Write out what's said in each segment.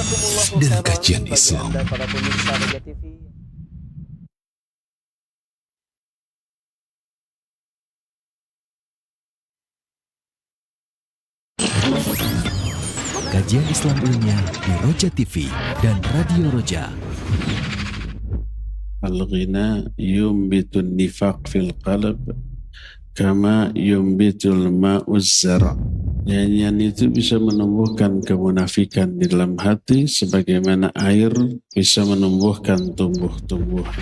dari kajian Islam. Anda para pemirsa Roja TV. Kajian Islam ilmiah di Roja TV dan Radio Roja. Al-ghina yumbitun nifaq fil qalb kama yumbitul ma'uz zar'. Nyanyian itu bisa menumbuhkan kemunafikan di dalam hati sebagaimana air bisa menumbuhkan tumbuh-tumbuhan.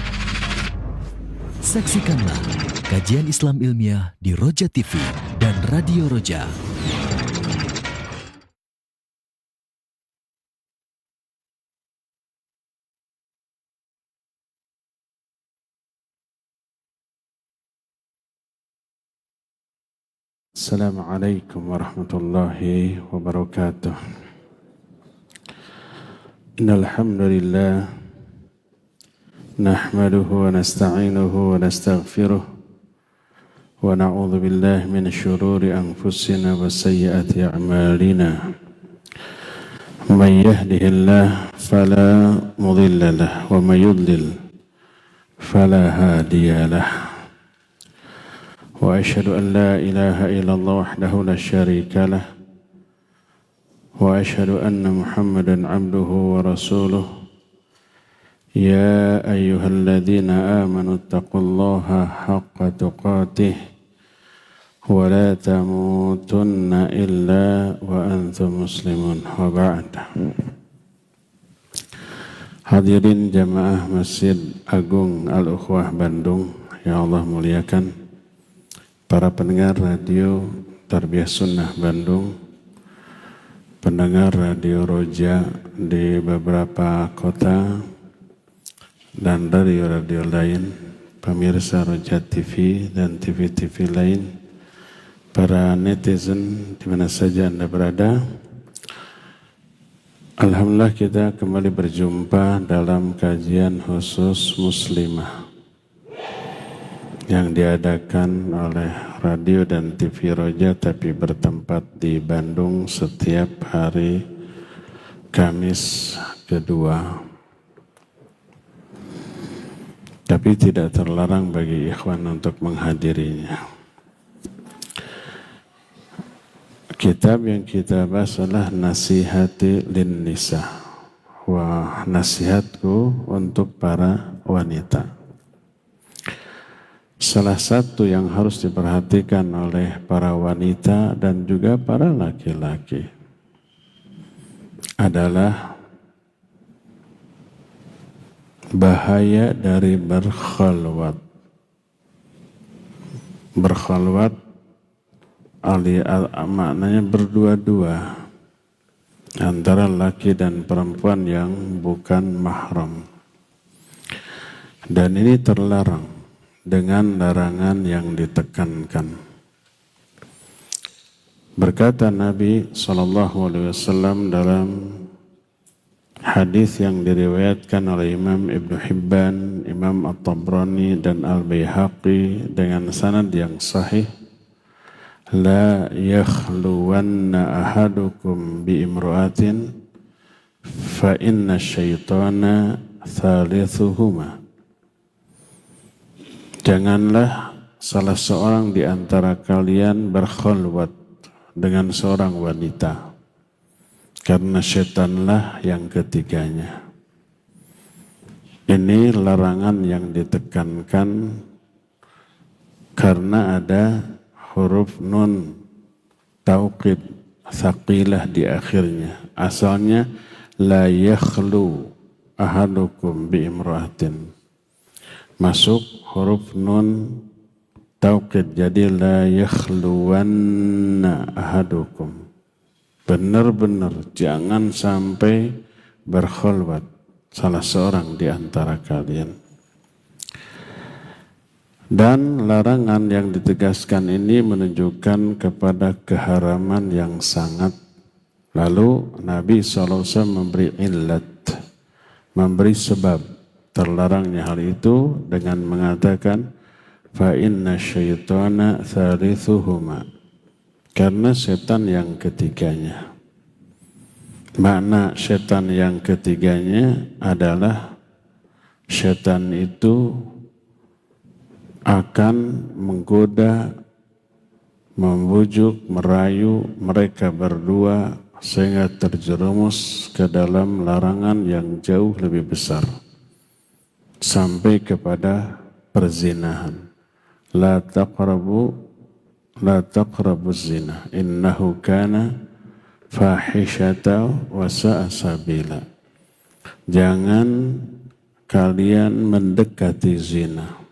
Saksikanlah kajian Islam ilmiah di Roja TV dan Radio Roja. Assalamualaikum warahmatullahi wabarakatuh. Innal hamdalillah nahmaduhu wa nasta'inuhu wa nastaghfiruh wa na'udzu billahi min syururi anfusina wa sayyiati a'malina. Man yahdihillahu fala mudilla lahu wa may yudlil fala hadiya lahu. وأشهد أن لا إله إلا الله وحده لا شريك له وأشهد أن محمدا عبده ورسوله يا أيها الذين آمنوا اتقوا الله حق تقاته ولا تموتن إلا وأنتم مسلمون وبعد. Hadirin jamaah Masjid Agung Al-Ukhwah Bandung yang Allah muliakan, para pendengar radio Tarbiyah Sunnah Bandung, pendengar radio Roja di beberapa kota dan radio-radio lain, pemirsa Roja TV dan TV-TV lain, para netizen di mana saja Anda berada. Alhamdulillah kita kembali berjumpa dalam kajian khusus muslimah yang diadakan oleh radio dan TV Roja tapi bertempat di Bandung setiap hari Kamis kedua. Tapi tidak terlarang bagi ikhwan untuk menghadirinya. Kitab yang kita bahas adalah Nasihati lin Nisa. Wah, nasihatku untuk para wanita. Salah satu yang harus diperhatikan oleh para wanita dan juga para laki-laki adalah bahaya dari berkhalwat. Berkhalwat maknanya berdua-dua antara laki dan perempuan yang bukan mahram. Dan ini terlarang dengan larangan yang ditekankan. Berkata Nabi SAW dalam hadis yang diriwayatkan oleh Imam Ibn Hibban, Imam At-Tabrani dan Al-Baihaqi dengan sanad yang sahih, la yakhluwanna ahadukum bi imra'atin fa inna syaitana thalithuhuma. Janganlah salah seorang di antara kalian berkhalwat dengan seorang wanita, karena setanlah yang ketiganya. Ini larangan yang ditekankan karena ada huruf nun tauqid tsaqilah di akhirnya. Asalnya la yakhlu ahadukum bi imra'atin. Masuk huruf nun tauqid, jadi la yakhluwanna ahadukum. Benar-benar jangan sampai berkhalwat salah seorang di antara kalian. Dan larangan yang ditegaskan ini menunjukkan kepada keharaman yang sangat. Lalu Nabi SAW memberi illat, memberi sebab terlarangnya hal itu dengan mengatakan fa inna syaitana thalithuhuma, karena setan yang ketiganya. Makna setan yang ketiganya adalah setan itu akan menggoda, membujuk, merayu mereka berdua sehingga terjerumus ke dalam larangan yang jauh lebih besar sampai kepada perzinahan. La taqrabu zina innahu kana fahishata wa sa'a sabila. Jangan kalian mendekati zina.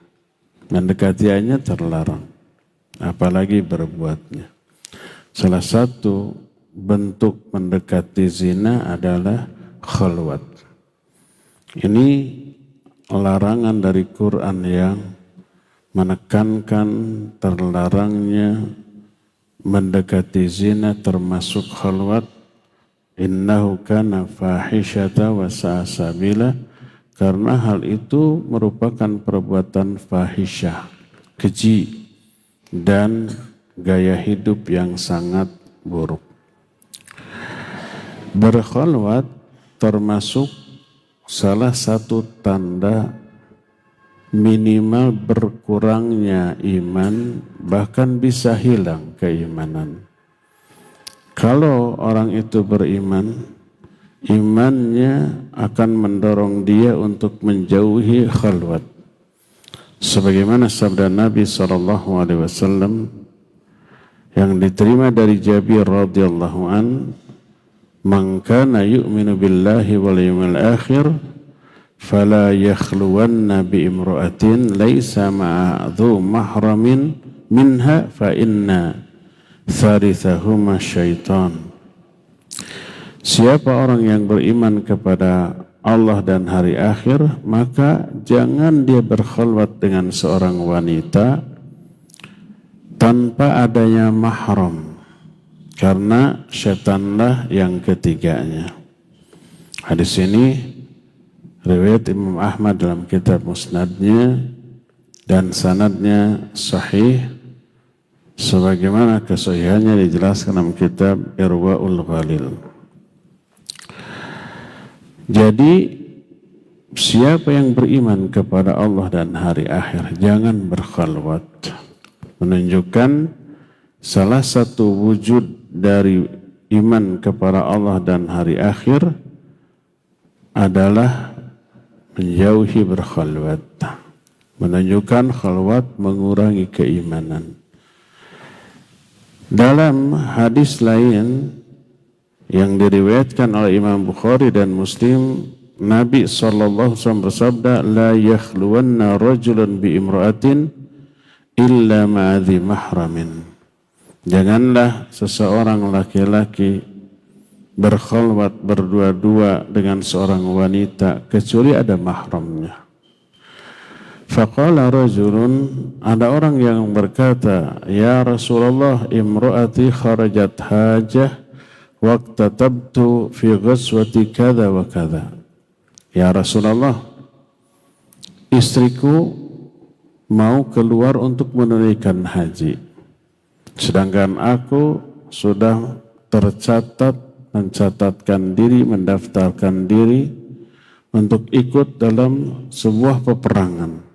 Mendekatinya terlarang, apalagi berbuatnya. Salah satu bentuk mendekati zina adalah khalwat. Ini larangan dari Quran yang menekankan terlarangnya mendekati zina termasuk khalwat. Innahu kana fahishata wa sa'a sabila, karena hal itu merupakan perbuatan fahisyah, keji, dan gaya hidup yang sangat buruk. Berkhalwat termasuk salah satu tanda minimal berkurangnya iman, bahkan bisa hilang keimanan. Kalau orang itu beriman, imannya akan mendorong dia untuk menjauhi khalwat. Sebagaimana sabda Nabi SAW yang diterima dari Jabir radhiyallahu an, "Man kana yu'minu billahi wal yawmil akhir fala yakhluwanna bi imra'atin laisa ma'a dhu mahramin minha fa inna tharithahuma syaitan." Siapa orang yang beriman kepada Allah dan hari akhir, maka jangan dia berkhalwat dengan seorang wanita tanpa adanya mahram, karena syaitanlah yang ketiganya. Hadis ini riwayat Imam Ahmad dalam kitab Musnadnya dan sanadnya sahih sebagaimana kesahihannya dijelaskan dalam kitab Irwaul Ghalil. Jadi siapa yang beriman kepada Allah dan hari akhir jangan berkhalwat, menunjukkan salah satu wujud dari iman kepada Allah dan hari akhir adalah menjauhi berkhalwat, menunjukkan khalwat mengurangi keimanan. Dalam hadis lain yang diriwayatkan oleh Imam Bukhari dan Muslim, Nabi SAW bersabda, "La yakhluwanna rajulun bi imra'atin illa ma'adhi mahramin." Janganlah seseorang laki-laki berkhalwat berdua-dua dengan seorang wanita kecuali ada mahramnya. Faqala rajulun, ada orang yang berkata, "Ya Rasulullah, imra'ati kharajat hajah waqtatabtu fi ghazwati kadza wa kadza." Ya Rasulullah, istriku mau keluar untuk menunaikan haji, sedangkan aku sudah mencatatkan diri, mendaftarkan diri untuk ikut dalam sebuah peperangan.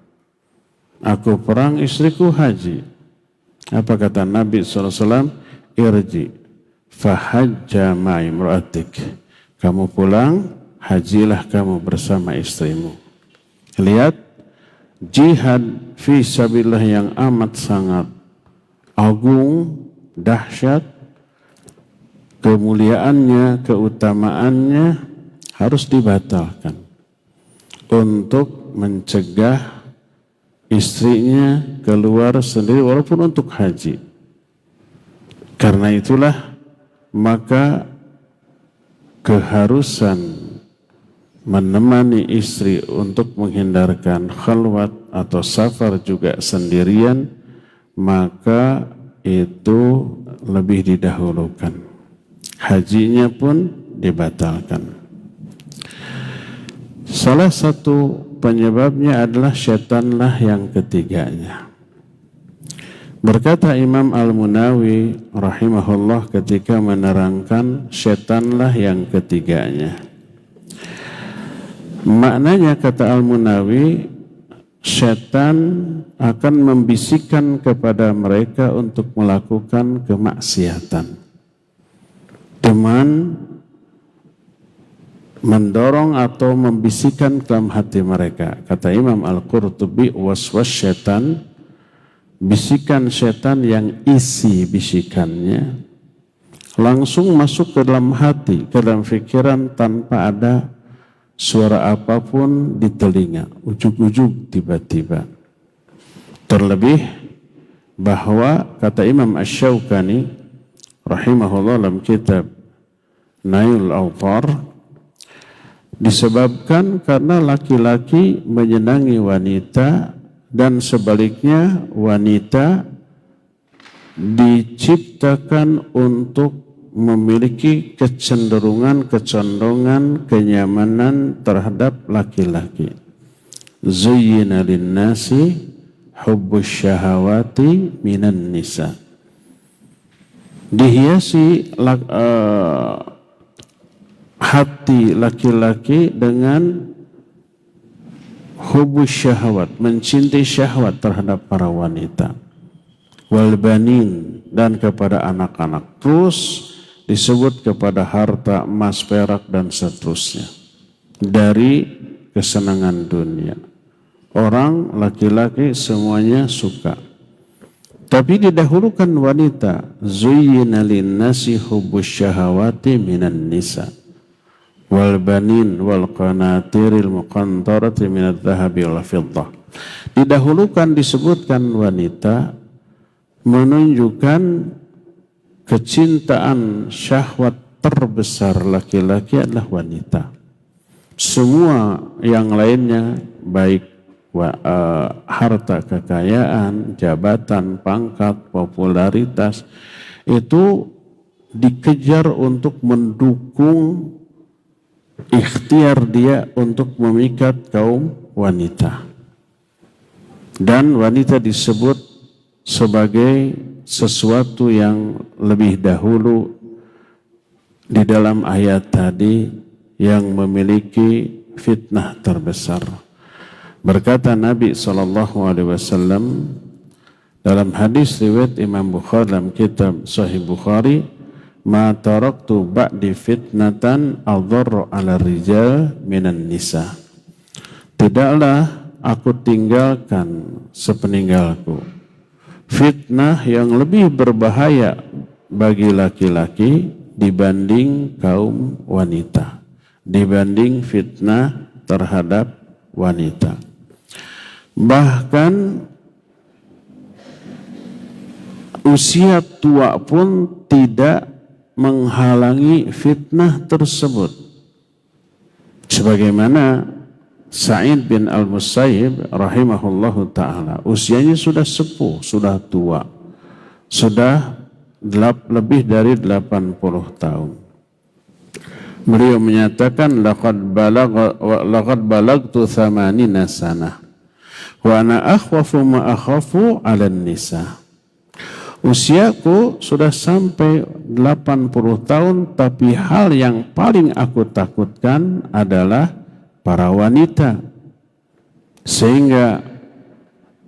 Aku perang, istriku haji. Apa kata Nabi SAW? Irji fahajja ma'imra'atik. Kamu pulang, hajilah kamu bersama istrimu. Lihat jihad fi sabilillah yang amat sangat agung, dahsyat, kemuliaannya, keutamaannya harus dibatalkan untuk mencegah istrinya keluar sendiri walaupun untuk haji. Karena itulah maka keharusan menemani istri untuk menghindarkan khalwat atau safar juga sendirian, maka itu lebih didahulukan. Hajinya pun dibatalkan. Salah satu penyebabnya adalah syaitanlah yang ketiganya. Berkata Imam Al-Munawi rahimahullah ketika menerangkan setanlah yang ketiganya. Maknanya kata Al-Munawi, setan akan membisikkan kepada mereka untuk melakukan kemaksiatan dengan mendorong atau membisikkan dalam hati mereka. Kata Imam Al-Qurtubi, waswas setan, bisikan setan yang isi bisikannya langsung masuk ke dalam hati, ke dalam pikiran tanpa ada suara apapun di telinga, ujug-ujug tiba-tiba. Terlebih bahwa kata Imam Asy-Syaukani rahimahullah dalam kitab Nailul Awtar, disebabkan karena laki-laki menyenangi wanita dan sebaliknya wanita diciptakan untuk memiliki kecenderungan, kenyamanan terhadap laki-laki. Zuyyina lin-nasi hubbus syahawati minan nisa. Dihiasi hati laki-laki dengan hubus syahwat, mencintai syahwat terhadap para wanita, wal banin, dan kepada anak-anak. Terus disebut kepada harta, emas, perak, dan seterusnya dari kesenangan dunia. Orang laki-laki semuanya suka, tapi didahulukan wanita. Zuyyina lin-nasi hubus syahawati minan nisa wal banin wal qanatiril muqantarati minadh dhahabi wal fiddah. Didahulukan, disebutkan wanita, menunjukkan kecintaan syahwat terbesar laki-laki adalah wanita. Semua yang lainnya baik harta kekayaan, jabatan, pangkat, popularitas itu dikejar untuk mendukung ikhtiar dia untuk memikat kaum wanita. Dan wanita disebut sebagai sesuatu yang lebih dahulu di dalam ayat tadi yang memiliki fitnah terbesar. Berkata Nabi SAW dalam hadis riwayat Imam Bukhari dalam kitab Sahih Bukhari, ma taraktu ba'di fitnatan adharru 'ala rijal minan nisa. Tidaklah aku tinggalkan sepeninggalku fitnah yang lebih berbahaya bagi laki-laki dibanding kaum wanita, dibanding fitnah terhadap wanita. Bahkan usia tua pun tidak menghalangi fitnah tersebut. Sebagaimana Sa'id bin Al-Musayyib rahimahullahu ta'ala, usianya sudah sepuh, sudah tua, sudah lebih dari 80 tahun. Beliau menyatakan, laqad balagtu 80 sanah wa ana akhwafu ma akhafu 'alan nisa. Usiaku sudah sampai 80 tahun, tapi hal yang paling aku takutkan adalah para wanita. Sehingga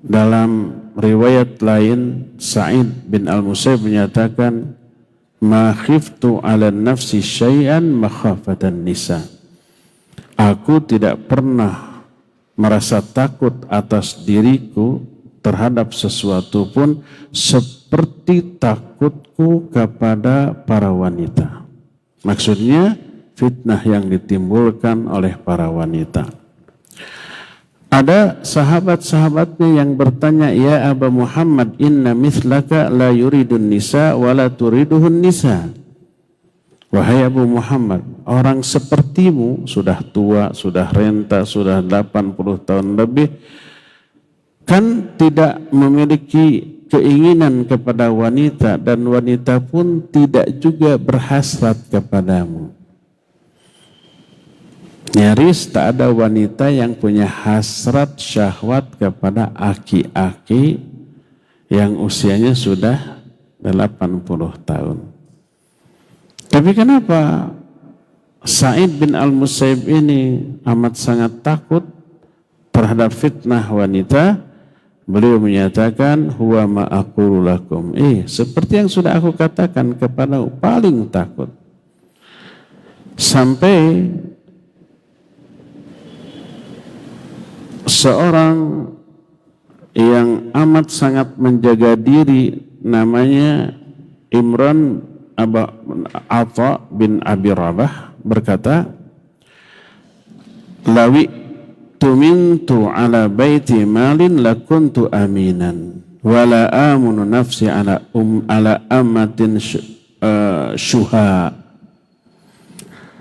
dalam riwayat lain Sa'id bin Al-Musayyib menyatakan, ma khiftu 'ala nafsi syai'an makhafatan nisa. Aku tidak pernah merasa takut atas diriku terhadap sesuatu pun seperti takutku kepada para wanita. Maksudnya fitnah yang ditimbulkan oleh para wanita. Ada sahabat-sahabatnya yang bertanya, ya Aba Muhammad, inna mithlaka la yuridun nisa wa la turiduhun nisa. Wahai Abu Muhammad, orang sepertimu sudah tua, sudah renta, sudah 80 tahun lebih, kan tidak memiliki keinginan kepada wanita, dan wanita pun tidak juga berhasrat kepadamu. Nyaris tak ada wanita yang punya hasrat syahwat kepada aki-aki yang usianya sudah 80 tahun. Tapi kenapa Sa'id bin Al-Musayyib ini amat sangat takut terhadap fitnah wanita? Beliau menyatakan, huwa ma aqulu lakum. Seperti yang sudah aku katakan kepada paling takut. Sampai seorang yang amat sangat menjaga diri namanya Imran Atha bin Abi Rabah berkata, lawi tumintu ala baiti malin lakuntu aminan wala amunu nafsi ala ammatin syuha.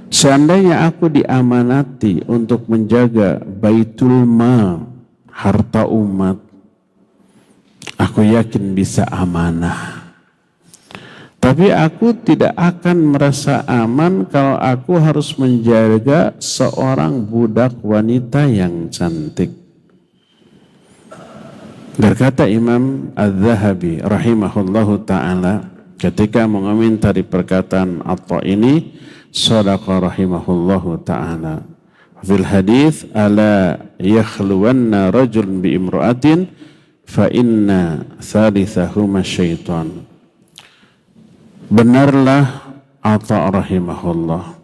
Seandainya aku diamanati untuk menjaga baitul mal, harta umat, aku yakin bisa amanah. Tapi aku tidak akan merasa aman kalau aku harus menjaga seorang budak wanita yang cantik. Berkata Imam Az-Zahabi rahimahullahu ta'ala ketika mengomentari perkataan Atha ini, sadaqa rahimahullahu ta'ala. Fil hadis, ala yakhluwanna rajulun bi imra'atin fa inna thalithahuma syaitan. Benarlah Atha rahimahullah,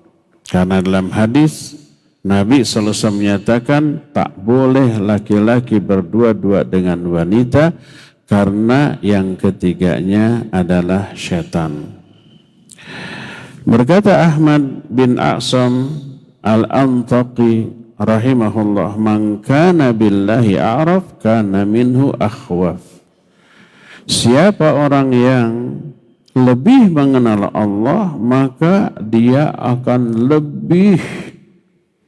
karena dalam hadis Nabi SAW menyatakan tak boleh laki-laki berdua-dua dengan wanita karena yang ketiganya adalah syaitan. Berkata Ahmad bin A'sam Al-Antaqi rahimahullah, man kana billahi a'raf kana minhu akhwaf. Siapa orang yang lebih mengenal Allah, maka dia akan lebih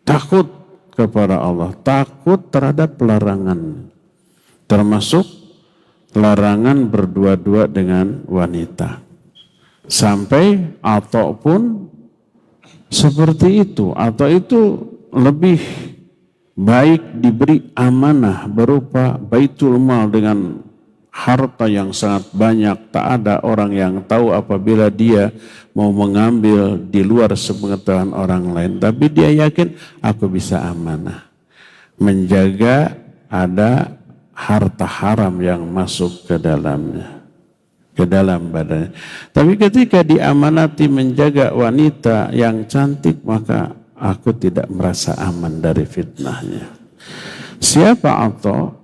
takut kepada Allah, takut terhadap larangan, termasuk larangan berdua-dua dengan wanita. Sampai Atha pun seperti itu, atau itu lebih baik diberi amanah berupa baitul mal dengan harta yang sangat banyak, tak ada orang yang tahu apabila dia mau mengambil di luar sepengetahuan orang lain. Tapi dia yakin aku bisa amanah, menjaga ada harta haram yang masuk ke dalamnya, ke dalam badannya. Tapi ketika diamanati menjaga wanita yang cantik, maka aku tidak merasa aman dari fitnahnya. Siapa Atha?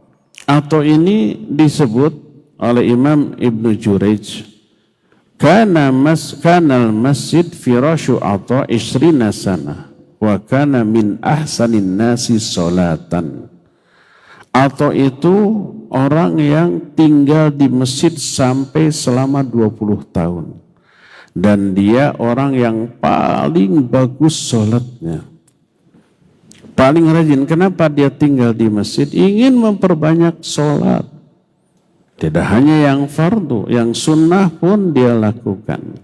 Atha ini disebut oleh Imam Ibnu Jurayj, kanal masjid firasyu Atha isrina sana wa kana min ahsanin nasi sholatan. Atha itu orang yang tinggal di masjid sampai selama 20 tahun. Dan dia orang yang paling bagus sholatnya, paling rajin. Kenapa dia tinggal di masjid? Ingin memperbanyak sholat. Tidak hanya yang fardu, yang sunnah pun dia lakukan.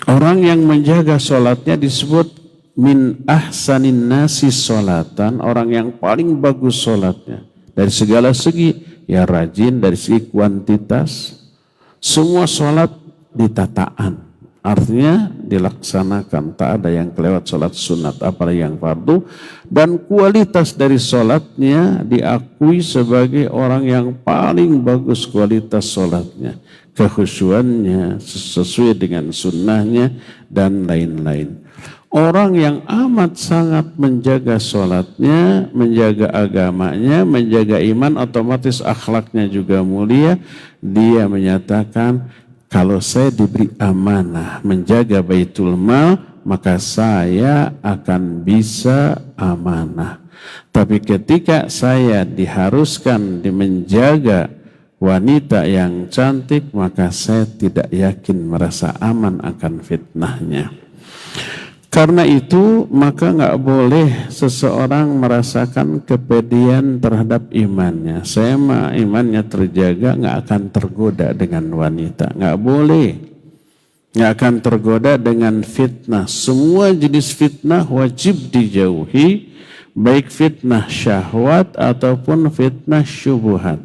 Orang yang menjaga sholatnya disebut min ahsanin nasi sholatan, orang yang paling bagus sholatnya. Dari segala segi, ya rajin dari segi kuantitas. Semua sholat ditataan. Artinya dilaksanakan, tak ada yang kelewat sholat sunat, apalagi yang fardu. Dan kualitas dari sholatnya diakui sebagai orang yang paling bagus kualitas sholatnya. Kekhusyuannya sesuai dengan sunnahnya dan lain-lain. Orang yang amat sangat menjaga sholatnya, menjaga agamanya, menjaga iman, otomatis akhlaknya juga mulia. Dia menyatakan, kalau saya diberi amanah menjaga baitul mal, maka saya akan bisa amanah. Tapi ketika saya diharuskan menjaga wanita yang cantik, maka saya tidak yakin merasa aman akan fitnahnya. Karena itu maka nggak boleh seseorang merasakan kepedean terhadap imannya. Saya mah imannya terjaga, nggak akan tergoda dengan wanita. Nggak boleh, nggak akan tergoda dengan fitnah. Semua jenis fitnah wajib dijauhi, baik fitnah syahwat ataupun fitnah syubhat.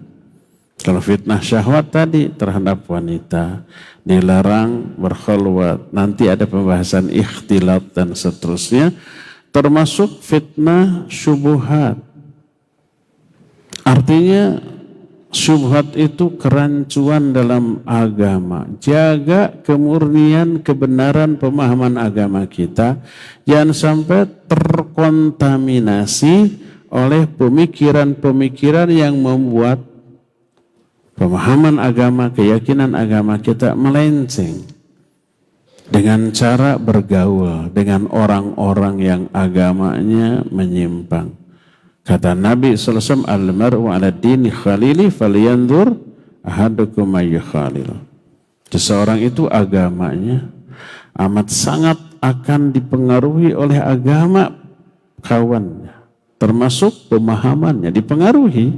Kalau fitnah syahwat tadi terhadap wanita, dilarang berkhulwat. Nanti ada pembahasan ikhtilat dan seterusnya. Termasuk fitnah syubhat. Artinya syubhat itu kerancuan dalam agama. Jaga kemurnian, kebenaran pemahaman agama kita. Jangan sampai terkontaminasi oleh pemikiran-pemikiran yang membuat pemahaman agama, keyakinan agama kita melenceng dengan cara bergaul dengan orang-orang yang agamanya menyimpang. Kata Nabi SAW, al-mar'u ala dini khalili falyanzur ahadukum ayyukhalil. Seseorang itu agamanya amat sangat akan dipengaruhi oleh agama kawannya. Termasuk pemahamannya dipengaruhi,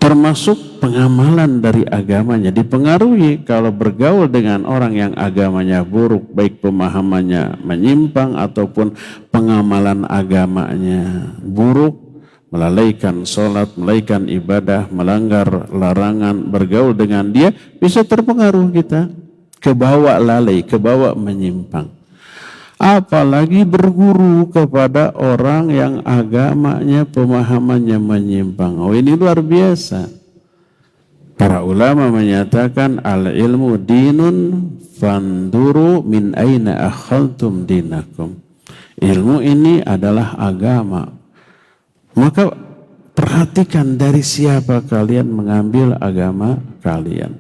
termasuk pengamalan dari agamanya dipengaruhi. Kalau bergaul dengan orang yang agamanya buruk, baik pemahamannya menyimpang ataupun pengamalan agamanya buruk, melalaikan sholat, melalaikan ibadah, melanggar larangan, bergaul dengan dia, bisa terpengaruh kita, kebawa lalai, kebawa menyimpang. Apalagi berguru kepada orang yang agamanya, pemahamannya menyimpang. Oh, ini luar biasa. Para ulama menyatakan al-ilmu dinun fanduru min aina akhaltum dinakum. Ilmu ini adalah agama. Maka perhatikan dari siapa kalian mengambil agama kalian.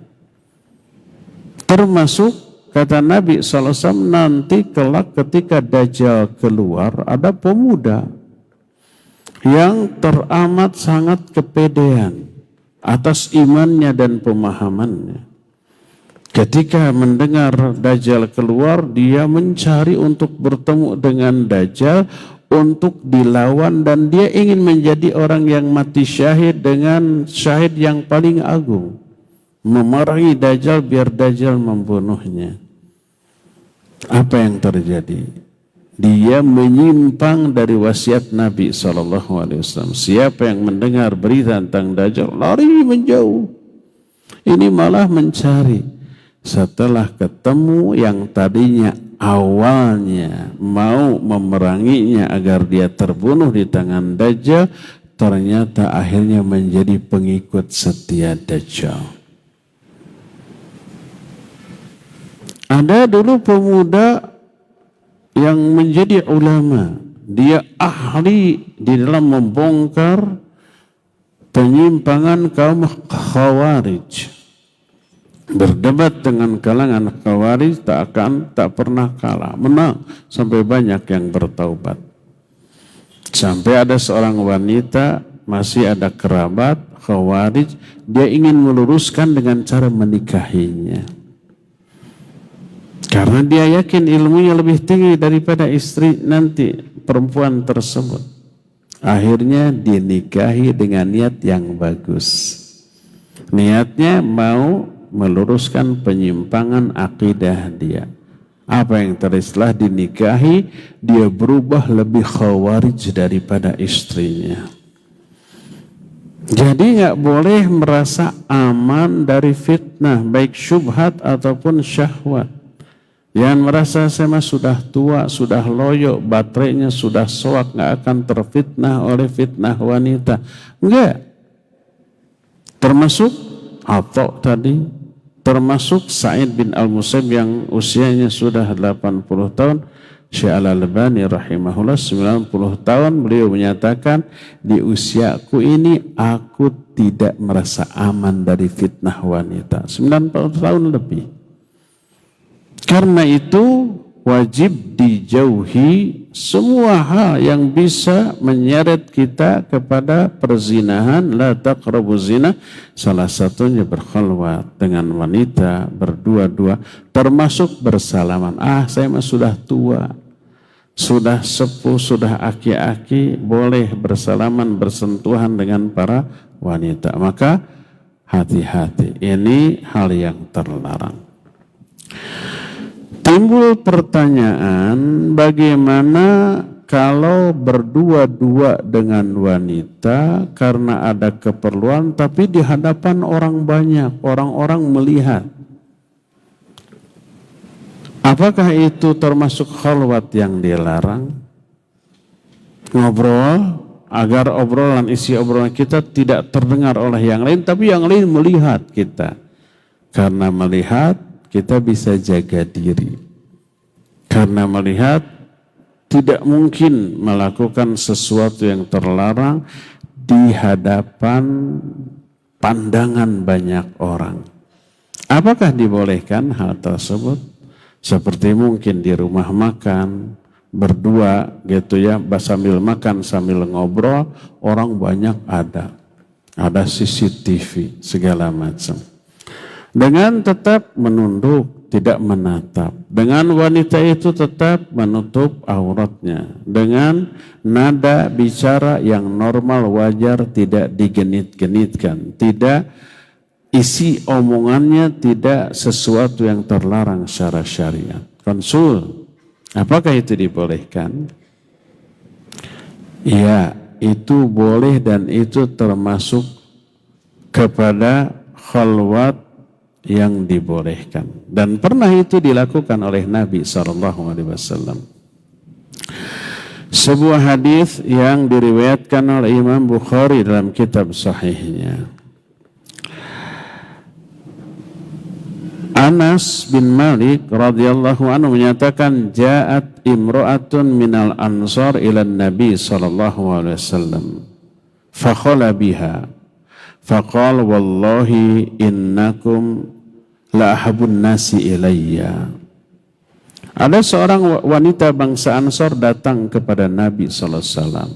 Termasuk kata Nabi SAW, nanti kelak ketika Dajjal keluar, ada pemuda yang teramat sangat kepedean atas imannya dan pemahamannya. Ketika mendengar Dajjal keluar, dia mencari untuk bertemu dengan Dajjal, untuk dilawan, dan dia ingin menjadi orang yang mati syahid dengan syahid yang paling agung. Memarahi Dajjal biar Dajjal membunuhnya. Apa yang terjadi? Dia menyimpang dari wasiat Nabi SAW. Siapa yang mendengar berita tentang Dajjal, lari menjauh. Ini malah mencari. Setelah ketemu yang tadinya awalnya mau memeranginya agar dia terbunuh di tangan Dajjal, ternyata akhirnya menjadi pengikut setia Dajjal. Ada dulu pemuda yang menjadi ulama. Dia ahli di dalam membongkar penyimpangan kaum Khawarij. Berdebat dengan kalangan Khawarij tak pernah kalah. Menang sampai banyak yang bertaubat. Sampai ada seorang wanita, masih ada kerabat Khawarij, dia ingin meluruskan dengan cara menikahinya. Karena dia yakin ilmunya lebih tinggi daripada istri nanti perempuan tersebut. Akhirnya dinikahi dengan niat yang bagus. Niatnya mau meluruskan penyimpangan akidah dia. Apa yang setelah dinikahi, dia berubah lebih khawarij daripada istrinya. Jadi nggak boleh merasa aman dari fitnah, baik syubhat ataupun syahwat. Jangan merasa saya mah sudah tua, sudah loyo, baterainya sudah soak, nggak akan terfitnah oleh fitnah wanita. Enggak. Termasuk Atha tadi, termasuk Sa'id bin Al-Musayyib yang usianya sudah 80 tahun. Syekh Al-Albani rahimahullah 90 tahun, beliau menyatakan, di usiaku ini aku tidak merasa aman dari fitnah wanita. 90 tahun lebih. Karena itu wajib dijauhi semua hal yang bisa menyeret kita kepada perzinahan. La taqrabuz zina, salah satunya berkhulwat dengan wanita berdua-dua, termasuk bersalaman. Saya mah sudah tua, sudah sepuh, sudah aki-aki, boleh bersalaman, bersentuhan dengan para wanita. Maka hati-hati, ini hal yang terlarang. Timbul pertanyaan, bagaimana kalau berdua-dua dengan wanita karena ada keperluan tapi di hadapan orang banyak, orang-orang melihat. Apakah itu termasuk khalwat yang dilarang? Ngobrol agar obrolan, isi obrolan kita tidak terdengar oleh yang lain, tapi yang lain melihat kita. Karena melihat kita bisa jaga diri. Karena melihat tidak mungkin melakukan sesuatu yang terlarang di hadapan pandangan banyak orang. Apakah dibolehkan hal tersebut? Seperti mungkin di rumah makan, berdua gitu ya, sambil makan sambil ngobrol, orang banyak ada CCTV segala macam. Dengan tetap menunduk, tidak menatap. Dengan wanita itu tetap menutup auratnya. Dengan nada bicara yang normal, wajar, tidak digenit-genitkan. Tidak, isi omongannya tidak sesuatu yang terlarang secara syariat. Konsul, apakah itu dibolehkan? Ya, itu boleh dan itu termasuk kepada khalwat yang dibolehkan, dan pernah itu dilakukan oleh Nabi SAW. Sebuah hadis yang diriwayatkan oleh Imam Bukhari dalam kitab sahihnya. Anas bin Malik radhiyallahu anhu menyatakan, ja'at imra'atun minal ansar ila Nabi SAW fakhala biha faqala wallahi innakum la ahabun nasi ilayya. Ada seorang wanita bangsa Ansor datang kepada Nabi SAW.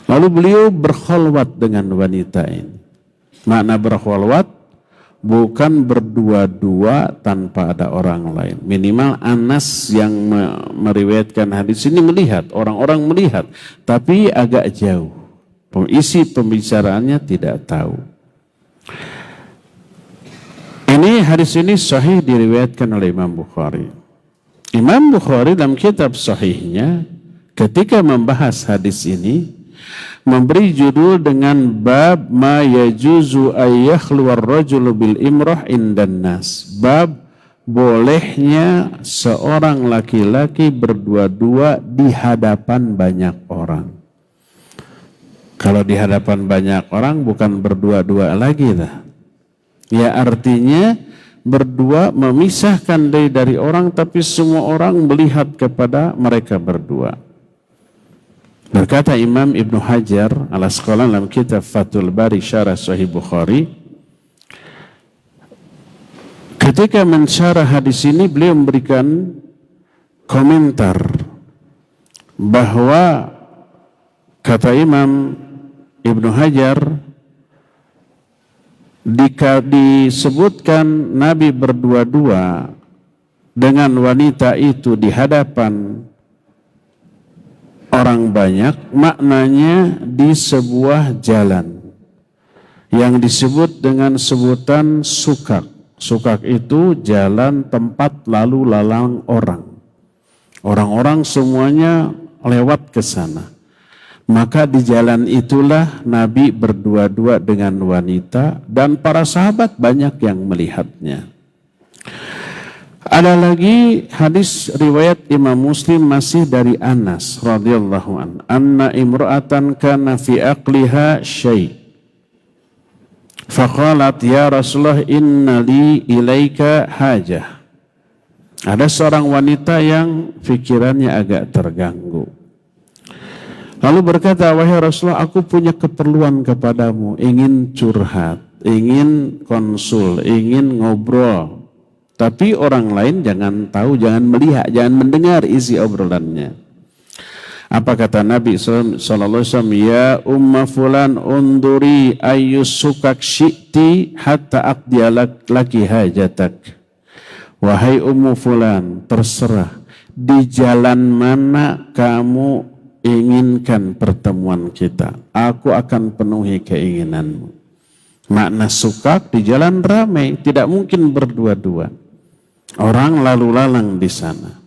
Lalu beliau berkholwat dengan wanita ini. Makna berkholwat bukan berdua-dua tanpa ada orang lain. Minimal Anas yang meriwayatkan hadis ini melihat, orang-orang melihat, tapi agak jauh. Isi pembicaraannya tidak tahu. Ini hadis ini sahih diriwayatkan oleh Imam Bukhari. Imam Bukhari dalam kitab sahihnya ketika membahas hadis ini memberi judul dengan bab ma yajuzu ayyakhlu ar-rajulu bil imrah indan nas. Bab bolehnya seorang laki-laki berdua-dua di hadapan banyak orang. Kalau di hadapan banyak orang bukan berdua-dua lagi dah. Ya artinya berdua memisahkan dari orang tapi semua orang melihat kepada mereka berdua. Berkata Imam Ibnu Hajar al-Asqalani dalam kitab Fathul Bari Syarah Sahih Bukhari, ketika mensyarah hadis ini beliau memberikan komentar bahwa kata Imam Ibnu Hajar, disebutkan Nabi berdua-dua dengan wanita itu di hadapan orang banyak, maknanya di sebuah jalan yang disebut dengan sebutan sukak. Sukak itu jalan tempat lalu lalang orang. Orang-orang semuanya lewat ke sana. Maka di jalan itulah Nabi berdua-dua dengan wanita dan para sahabat banyak yang melihatnya. Ada lagi hadis riwayat Imam Muslim masih dari Anas radhiyallahu an, anna imra'atan kana fi aqliha syai'. Faqalat ya Rasulullah inna li ilaika hajah. Ada seorang wanita yang pikirannya agak terganggu. Lalu berkata, wahai Rasulullah, aku punya keperluan kepadamu, ingin curhat, ingin konsul, ingin ngobrol. Tapi orang lain jangan tahu, jangan melihat, jangan mendengar isi obrolannya. Apa kata Nabi SAW? Ya umma fulan unduri ayyusukak syi'ti hatta aqdiya laki hajatak. Wahai ummu fulan, terserah di jalan mana kamu inginkan pertemuan kita, aku akan penuhi keinginanmu. Makna sukak di jalan ramai, tidak mungkin berdua-dua. Orang lalu lalang di sana.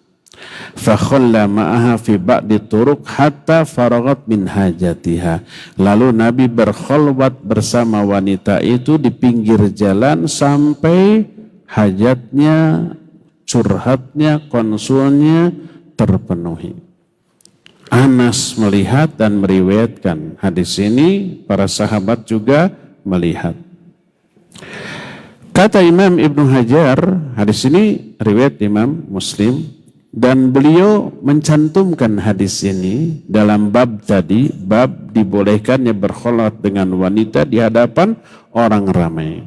Fakhalla ma'aha fi ba'di turuq hatta faragat min hajatiha. Lalu Nabi berkholwat bersama wanita itu di pinggir jalan sampai hajatnya, curhatnya, konsulnya terpenuhi. Anas melihat dan meriwayatkan hadis ini, para sahabat juga melihat. Kata Imam Ibnu Hajar, hadis ini riwayat Imam Muslim, dan beliau mencantumkan hadis ini dalam bab tadi, bab dibolehkannya berkholwat dengan wanita di hadapan orang ramai.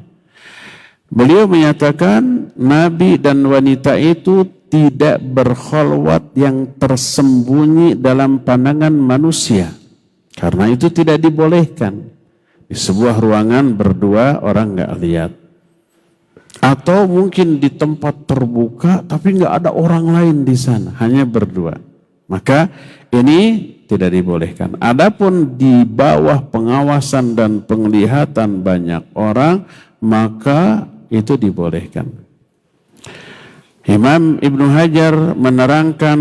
Beliau menyatakan Nabi dan wanita itu tidak berkholwat yang tersembunyi dalam pandangan manusia, karena itu tidak dibolehkan. Di sebuah ruangan berdua orang nggak lihat, atau mungkin di tempat terbuka tapi nggak ada orang lain di sana, hanya berdua, maka ini tidak dibolehkan. Adapun di bawah pengawasan dan penglihatan banyak orang, maka itu dibolehkan. Imam Ibnu Hajar menerangkan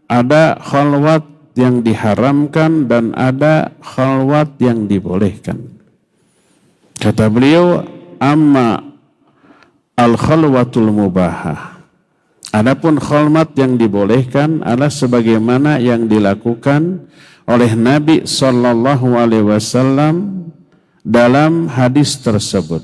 ada khalwat yang diharamkan dan ada khalwat yang dibolehkan. Kata beliau, amma al-khalwatul mubahah, adapun khalwat yang dibolehkan adalah sebagaimana yang dilakukan oleh Nabi sallallahu alaihi wasallam dalam hadis tersebut,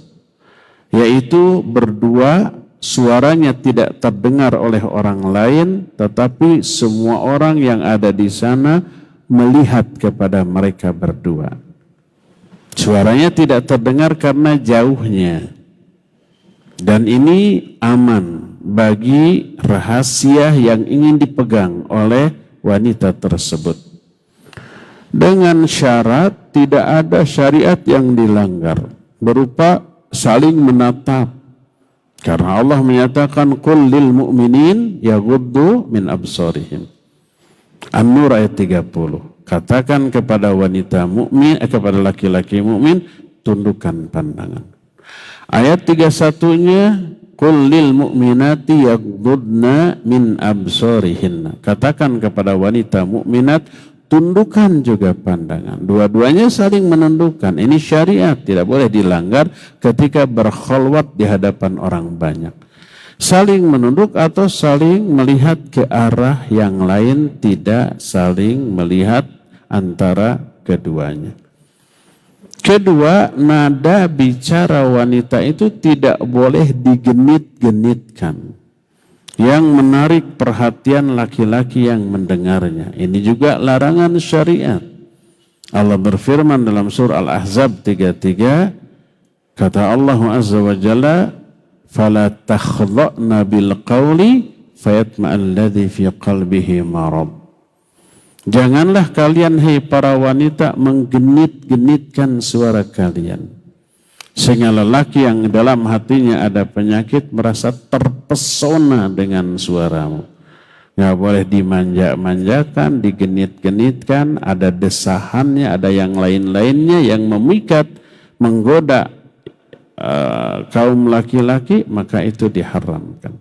yaitu berdua, suaranya tidak terdengar oleh orang lain, tetapi semua orang yang ada di sana melihat kepada mereka berdua. Suaranya tidak terdengar karena jauhnya, dan ini aman bagi rahasia yang ingin dipegang oleh wanita tersebut. Dengan syarat tidak ada syariat yang dilanggar, berupa saling menatap. Karena Allah menyatakan qul lil mu'minin yaghuddu min absarihim. An-Nur ayat 30. Katakan kepada wanita mukmin, kepada laki-laki mukmin, tundukkan pandangan. Ayat 31-nya qul lil mu'minati yaghuddna min absarihinna. Katakan kepada wanita mukminat, tundukkan juga pandangan. Dua-duanya saling menundukkan. Ini syariat, tidak boleh dilanggar ketika berkholwat di hadapan orang banyak. Saling menunduk atau saling melihat ke arah yang lain, tidak saling melihat antara keduanya. Kedua, nada bicara wanita itu tidak boleh digenit-genitkan yang menarik perhatian laki-laki yang mendengarnya. Ini juga larangan syariat. Allah berfirman dalam surah Al-Ahzab 33, kata Allah Azza wa Jalla, "Fala takhdha'na bil qawli fayatma'alladzi fi qalbihi marad." Janganlah kalian, hai para wanita, menggenit-genitkan suara kalian, sehingga lelaki yang dalam hatinya ada penyakit merasa terpesona dengan suaramu. Nggak boleh dimanja-manjakan, digenit-genitkan, ada desahannya, ada yang lain-lainnya yang memikat, menggoda kaum laki-laki, maka itu diharamkan.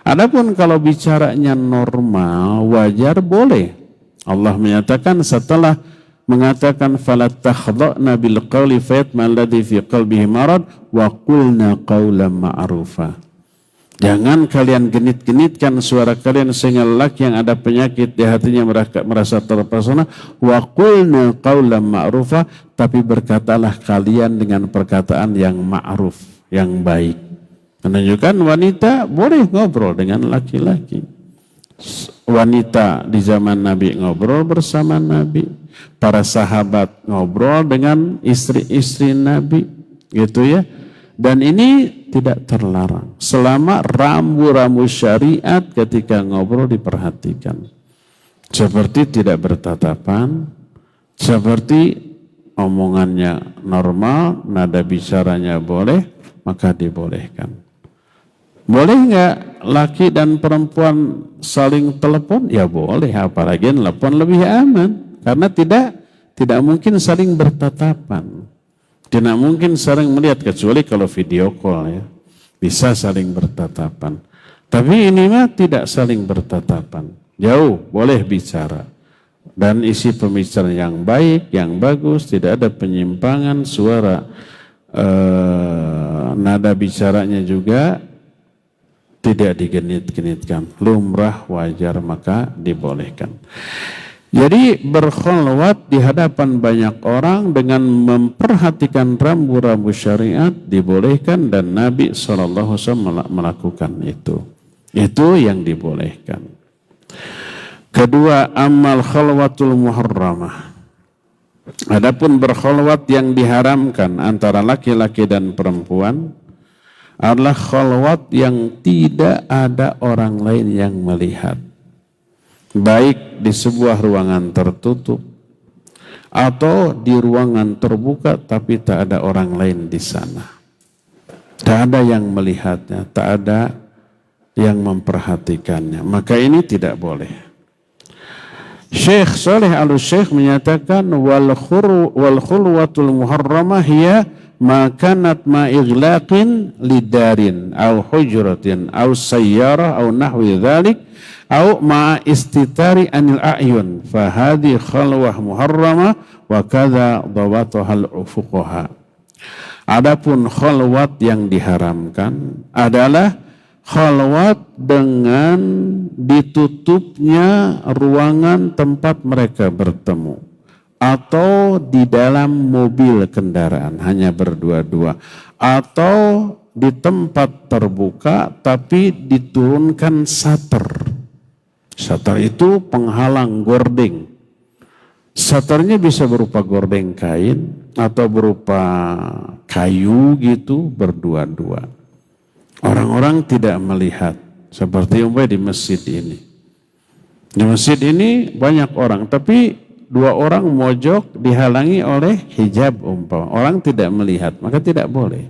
Adapun kalau bicaranya normal, wajar, boleh. Allah menyatakan setelah mengatakan fala takhdha'na bil qawli fayatma alladhi fi qalbihi marad wa qulna qawlan ma'rufa. Jangan kalian genit-genitkan suara kalian sehingga lelaki yang ada penyakit di hatinya merasa terpesona. Wa qulna qawlan ma'rufa, tapi berkatalah kalian dengan perkataan yang ma'ruf, yang baik. Menunjukkan wanita boleh ngobrol dengan laki-laki. Wanita di zaman Nabi ngobrol bersama Nabi, para sahabat ngobrol dengan istri-istri Nabi, gitu ya. Dan ini tidak terlarang selama rambu-rambu syariat ketika ngobrol diperhatikan. Seperti tidak bertatapan, seperti omongannya normal, nada bicaranya boleh, maka dibolehkan. Boleh nggak laki dan perempuan saling telepon? Ya boleh, apalagi telepon lebih aman. Karena tidak mungkin saling bertatapan. Tidak mungkin saling melihat, kecuali kalau video call ya. Bisa saling bertatapan. Tapi ini mah tidak saling bertatapan. Jauh, boleh bicara. Dan isi pembicaraan yang baik, yang bagus, tidak ada penyimpangan, suara nada bicaranya juga tidak digenit-genitkan. Lumrah, wajar, maka dibolehkan. Jadi berkholwat di hadapan banyak orang dengan memperhatikan rambu-rambu syariat dibolehkan dan Nabi SAW melakukan itu. Itu yang dibolehkan. Kedua, amal khalwatul muharramah. Adapun berkholwat yang diharamkan antara laki-laki dan perempuan adalah kholwat yang tidak ada orang lain yang melihat. Baik di sebuah ruangan tertutup atau di ruangan terbuka tapi tak ada orang lain di sana. Tak ada yang melihatnya, tak ada yang memperhatikannya. Maka ini tidak boleh. Syekh Saleh Al-Syekh menyatakan wal khulwatul muharramah hiya ma kanat ma ighlaqin lidarin au hujratin au sayyarah au nahwi dzalik au ma istitari anil a'yun fa hadhi khalwah muharramah wa kadza dawatuha al-fuqaha. Adapun khalwat yang diharamkan adalah khalwat dengan ditutupnya ruangan tempat mereka bertemu atau di dalam mobil kendaraan hanya berdua-dua atau di tempat terbuka tapi diturunkan sater. Sater itu penghalang gordeng. Saternya bisa berupa gordeng kain atau berupa kayu gitu berdua-dua. Orang-orang tidak melihat seperti umpamanya di masjid ini. Di masjid ini banyak orang, tapi dua orang mojok dihalangi oleh hijab umpama. Orang tidak melihat, maka tidak boleh.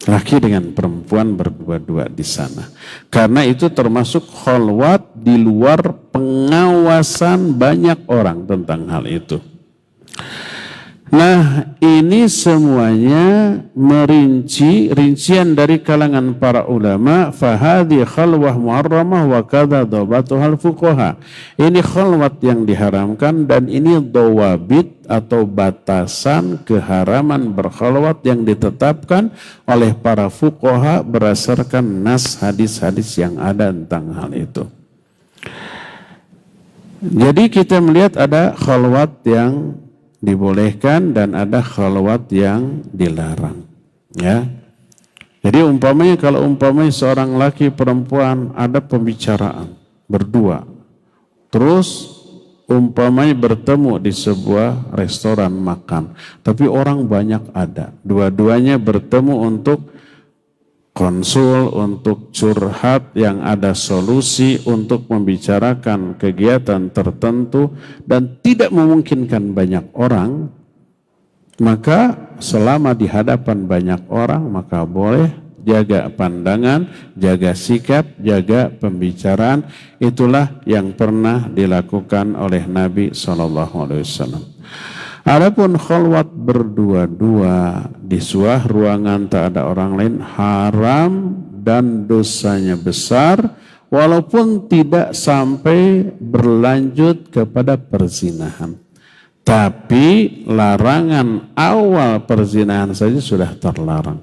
Laki dengan perempuan berdua-dua di sana. Karena itu termasuk kholwat di luar pengawasan banyak orang tentang hal itu. Nah, ini semuanya rincian dari kalangan para ulama. Fahadhi khalwah muharramah wa kadza dawabatuhal fuqaha. Ini khalwat yang diharamkan dan ini dawabit atau batasan keharaman berkhalwat yang ditetapkan oleh para fuqaha berdasarkan nas hadis-hadis yang ada tentang hal itu. Jadi kita melihat ada khalwat yang dibolehkan dan ada khalwat yang dilarang, ya. Jadi umpamanya kalau seorang laki perempuan ada pembicaraan berdua, terus umpamanya bertemu di sebuah restoran makan, tapi orang banyak ada, dua-duanya bertemu untuk konsul, untuk curhat yang ada solusi, untuk membicarakan kegiatan tertentu dan tidak memungkinkan banyak orang, maka selama di hadapan banyak orang maka boleh jaga pandangan, jaga sikap, jaga pembicaraan. Itulah yang pernah dilakukan oleh Nabi SAW. Adapun khalwat berdua-dua di sebuah ruangan tak ada orang lain haram dan dosanya besar walaupun tidak sampai berlanjut kepada perzinahan. Tapi larangan awal perzinahan saja sudah terlarang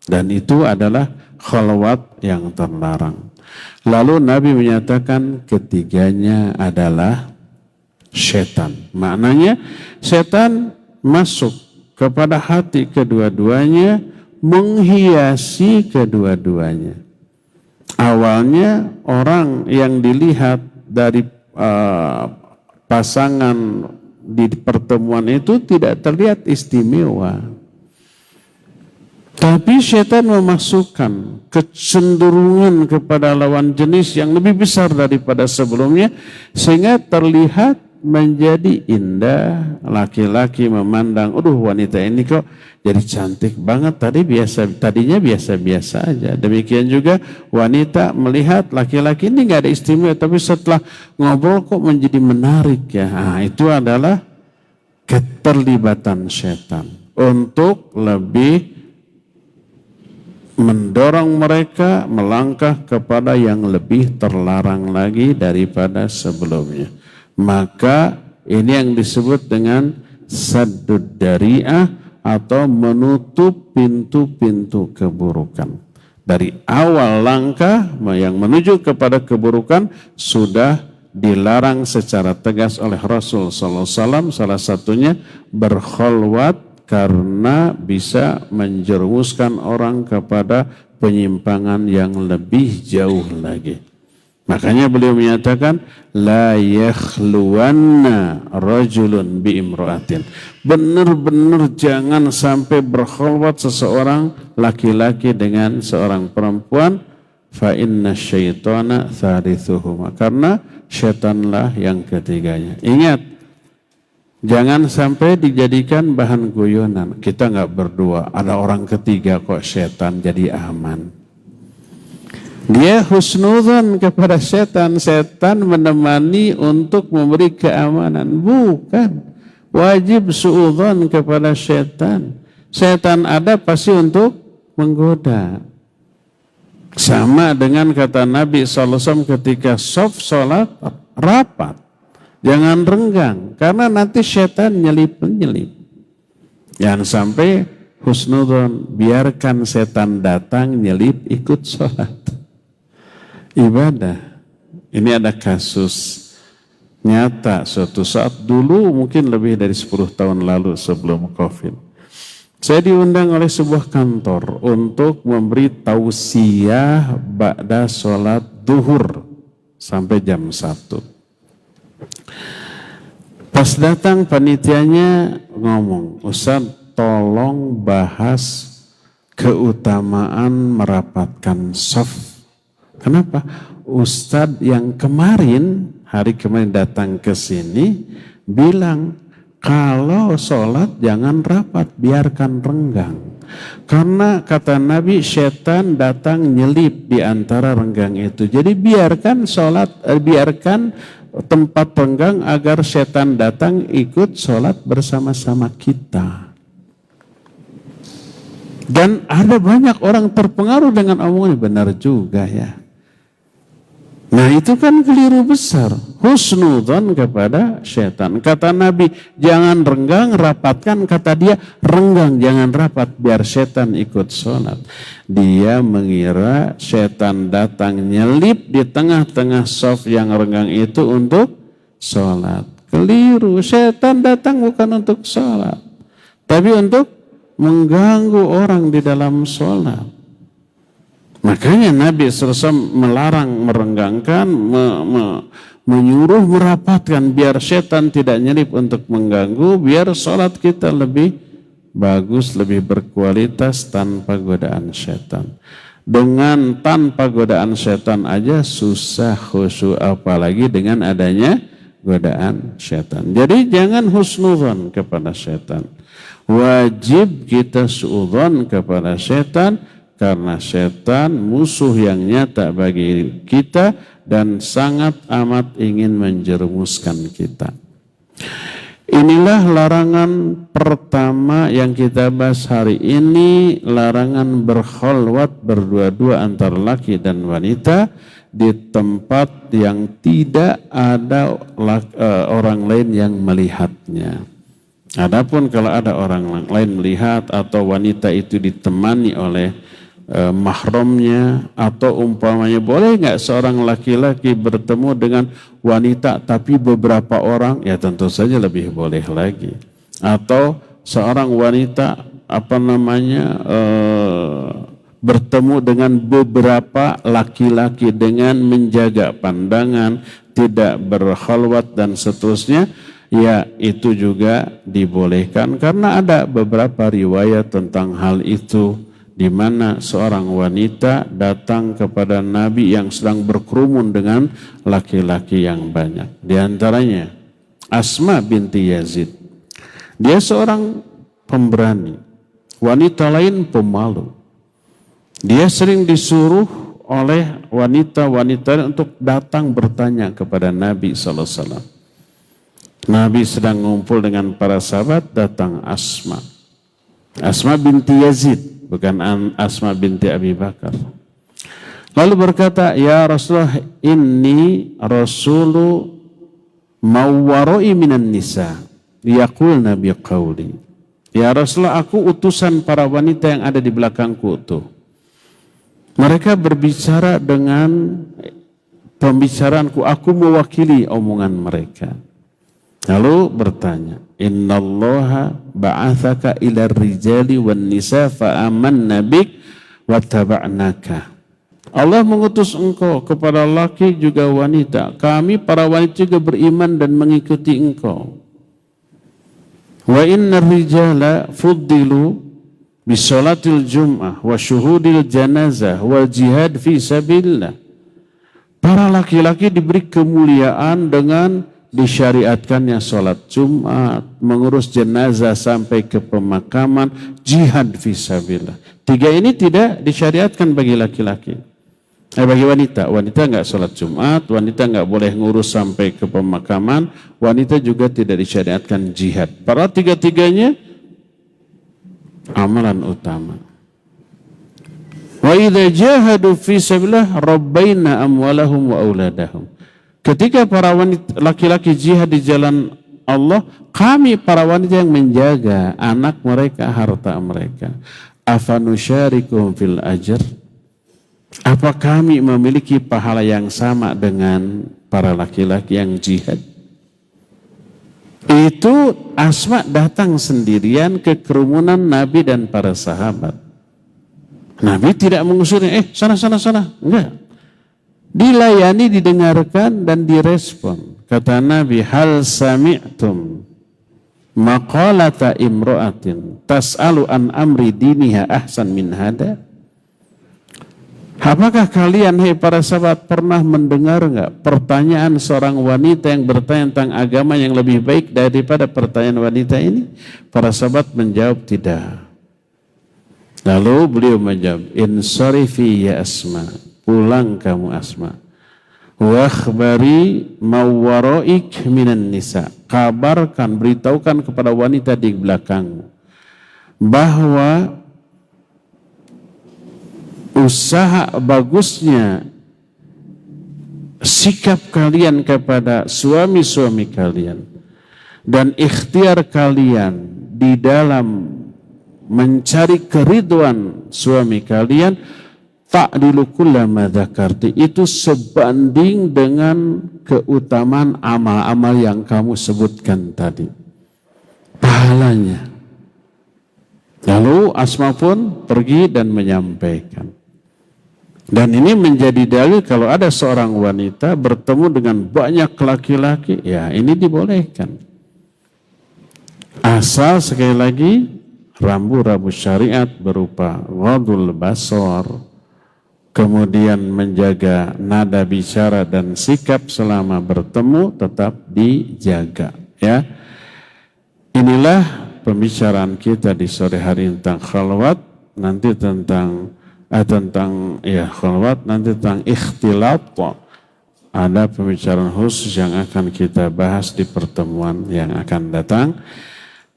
dan itu adalah khalwat yang terlarang. Lalu Nabi menyatakan ketiganya adalah setan. Maknanya setan masuk kepada hati kedua-duanya, menghiasi kedua-duanya. Awalnya orang yang dilihat dari pasangan di pertemuan itu tidak terlihat istimewa. Tapi setan memasukkan kecenderungan kepada lawan jenis yang lebih besar daripada sebelumnya sehingga terlihat menjadi indah. Laki-laki memandang, aduh wanita ini kok jadi cantik banget, tadinya biasa-biasa aja. Demikian juga wanita melihat laki-laki ini nggak ada istimewa, tapi setelah ngobrol kok menjadi menarik ya. Nah, itu adalah keterlibatan setan untuk lebih mendorong mereka melangkah kepada yang lebih terlarang lagi daripada sebelumnya. Maka ini yang disebut dengan saddud dari'ah atau menutup pintu-pintu keburukan. Dari awal langkah yang menuju kepada keburukan sudah dilarang secara tegas oleh Rasul sallallahu alaihi wasallam, salah satunya berkholwat karena bisa menjerumuskan orang kepada penyimpangan yang lebih jauh lagi. Makanya beliau menyatakan la yakhluwanna rajulun bi imra'atin. Benar-benar jangan sampai berkholwat seseorang laki-laki dengan seorang perempuan, fa inna syaitana thalithuhuma, karena syaitanlah yang ketiganya. Ingat, jangan sampai dijadikan bahan guyonan. Kita nggak berdua, ada orang ketiga kok setan jadi aman. Dia husnudzon kepada setan. Setan menemani untuk memberi keamanan. Bukan. Wajib suudzon kepada setan. Setan ada pasti untuk menggoda. Sama dengan kata Nabi SAW ketika shaf sholat rapat. Jangan renggang. Karena nanti setan nyelip-nyelip. Jangan sampai husnudzon. Biarkan setan datang nyelip ikut sholat. Ibadah. Ini ada kasus nyata suatu saat dulu, mungkin lebih dari 10 tahun lalu sebelum COVID. Saya diundang oleh sebuah kantor untuk memberi tausiah ba'da sholat duhur sampai jam 1. Pas datang panitianya ngomong, Ustaz tolong bahas keutamaan merapatkan shaf. Kenapa? Ustadz yang hari kemarin datang ke sini bilang kalau sholat jangan rapat, biarkan renggang. Karena kata Nabi setan datang nyelip di antara renggang itu. Jadi biarkan biarkan tempat renggang agar setan datang ikut sholat bersama-sama kita. Dan ada banyak orang terpengaruh dengan omongan, benar juga ya. Nah itu kan keliru besar. Husnudzon kepada setan. Kata Nabi, jangan renggang, rapatkan. Kata dia, renggang, jangan rapat, biar setan ikut sholat. Dia mengira setan datang nyelip di tengah-tengah shaf yang renggang itu untuk sholat. Keliru, setan datang bukan untuk sholat, tapi untuk mengganggu orang di dalam sholat. Makanya Nabi SAW melarang merenggangkan, menyuruh merapatkan biar setan tidak nyelip untuk mengganggu, biar sholat kita lebih bagus, lebih berkualitas tanpa godaan setan. Dengan tanpa godaan setan aja susah khusyuk, apalagi dengan adanya godaan setan. Jadi jangan husnudzon kepada setan. Wajib kita suudzon kepada setan, karena setan musuh yang nyata bagi kita dan sangat amat ingin menjerumuskan kita. Inilah larangan pertama yang kita bahas hari ini, larangan berkholwat berdua-dua antara laki dan wanita di tempat yang tidak ada orang lain yang melihatnya. Adapun kalau ada orang lain melihat atau wanita itu ditemani oleh mahramnya, atau umpamanya boleh nggak seorang laki-laki bertemu dengan wanita tapi beberapa orang, ya tentu saja lebih boleh lagi. Atau seorang wanita bertemu dengan beberapa laki-laki dengan menjaga pandangan, tidak berkhalwat dan seterusnya, ya itu juga dibolehkan karena ada beberapa riwayat tentang hal itu, di mana seorang wanita datang kepada Nabi yang sedang berkerumun dengan laki-laki yang banyak. Di antaranya Asma binti Yazid. Dia seorang pemberani, wanita lain pemalu. Dia sering disuruh oleh wanita-wanita untuk datang bertanya kepada Nabi SAW. Nabi sedang ngumpul dengan para sahabat, datang Asma binti Yazid. bukan Asma binti Abi Bakar. Lalu berkata, ya Rasulullah, inni rasulu mawwaroi minan nisa yaqulna biqauli. Ya Rasulullah, aku utusan para wanita yang ada di belakangku tuh. Mereka berbicara dengan pembicaraanku, aku mewakili omongan mereka. Lalu bertanya, innallaha ba'athaka ila rijali wan nisa fa amanna bik wa taba'naka. Allah mengutus engkau kepada laki juga wanita. Kami para wanita juga beriman dan mengikuti engkau. Wa inna rijala fuddilu bisolatil jum'ah wa syuhudil janazah wa jihad fi sabilillah. Para laki-laki diberi kemuliaan dengan disyariatkannya sholat Jumat, mengurus jenazah sampai ke pemakaman, jihad fi sabilillah. 3 ini tidak disyariatkan bagi laki-laki. Bagi wanita, wanita nggak sholat Jumat, wanita nggak boleh ngurus sampai ke pemakaman, wanita juga tidak disyariatkan jihad. Para 3-tiganya amalan utama. Wa idza jahadu fi sabilillah rabbaina amwalahum wa auladahum. Ketika para wanita laki-laki jihad di jalan Allah, kami para wanita yang menjaga anak mereka, harta mereka. Afanusyarikum fil ajr? Apa kami memiliki pahala yang sama dengan para laki-laki yang jihad? Itu Asma datang sendirian ke kerumunan Nabi dan para sahabat. Nabi tidak mengusirnya, sana. Enggak. Dilayani, didengarkan dan direspon. Kata Nabi, hal sami'tum maqalata imra'atin tas'alu an amri diniha ahsan min hada? Apakah kalian, hai para sahabat, pernah mendengar enggak pertanyaan seorang wanita yang bertanya tentang agama yang lebih baik daripada pertanyaan wanita ini? Para sahabat menjawab tidak. Lalu beliau menjawab, insarifi ya Asma, pulang kamu Asma. Wakhbari mawwaraik minan nisa, kabarkan, beritahukan kepada wanita di belakangmu bahwa usaha bagusnya sikap kalian kepada suami-suami kalian dan ikhtiar kalian di dalam mencari keriduan suami kalian, ta'dilu kullama dzakarti, itu sebanding dengan keutamaan amal-amal yang kamu sebutkan tadi, pahalanya. Lalu Asma pun pergi dan menyampaikan. Dan ini menjadi dalil kalau ada seorang wanita bertemu dengan banyak laki-laki, ya ini dibolehkan. Asal sekali lagi rambu-rambu syariat berupa ghadul basar, kemudian menjaga nada bicara dan sikap selama bertemu tetap dijaga, ya. Inilah pembicaraan kita di sore hari tentang khalwat, nanti tentang khalwat, nanti tentang ikhtilat. Ada pembicaraan khusus yang akan kita bahas di pertemuan yang akan datang.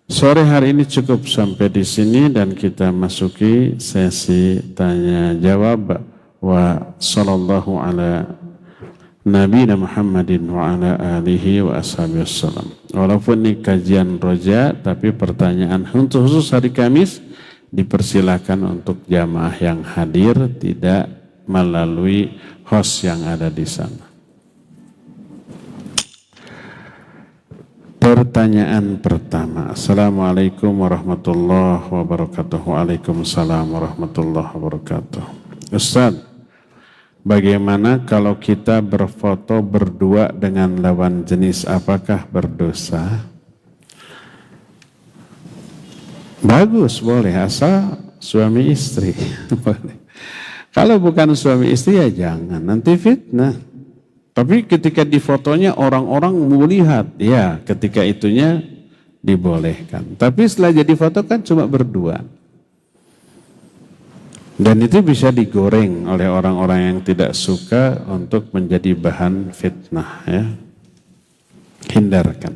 Sore hari ini cukup sampai di sini dan kita masuki sesi tanya jawab. Wa sallallahu ala nabiyina Muhammadin wa ala alihi wa ashabihi wassalam. Walaupun ini kajian roja, tapi pertanyaan untuk khusus hari Kamis dipersilakan untuk jamaah yang hadir, tidak melalui host yang ada di sana. Pertanyaan pertama. Assalamualaikum warahmatullahi wabarakatuh. Waalaikumsalam warahmatullahi wabarakatuh. Ustaz, bagaimana kalau kita berfoto berdua dengan lawan jenis, apakah berdosa? Bagus, boleh, asal suami istri. Boleh. Kalau bukan suami istri ya jangan, nanti fitnah. Tapi ketika di fotonya orang-orang melihat, ya ketika itunya dibolehkan. Tapi setelah jadi foto kan cuma berdua. Dan itu bisa digoreng oleh orang-orang yang tidak suka untuk menjadi bahan fitnah, ya. Hindarkan.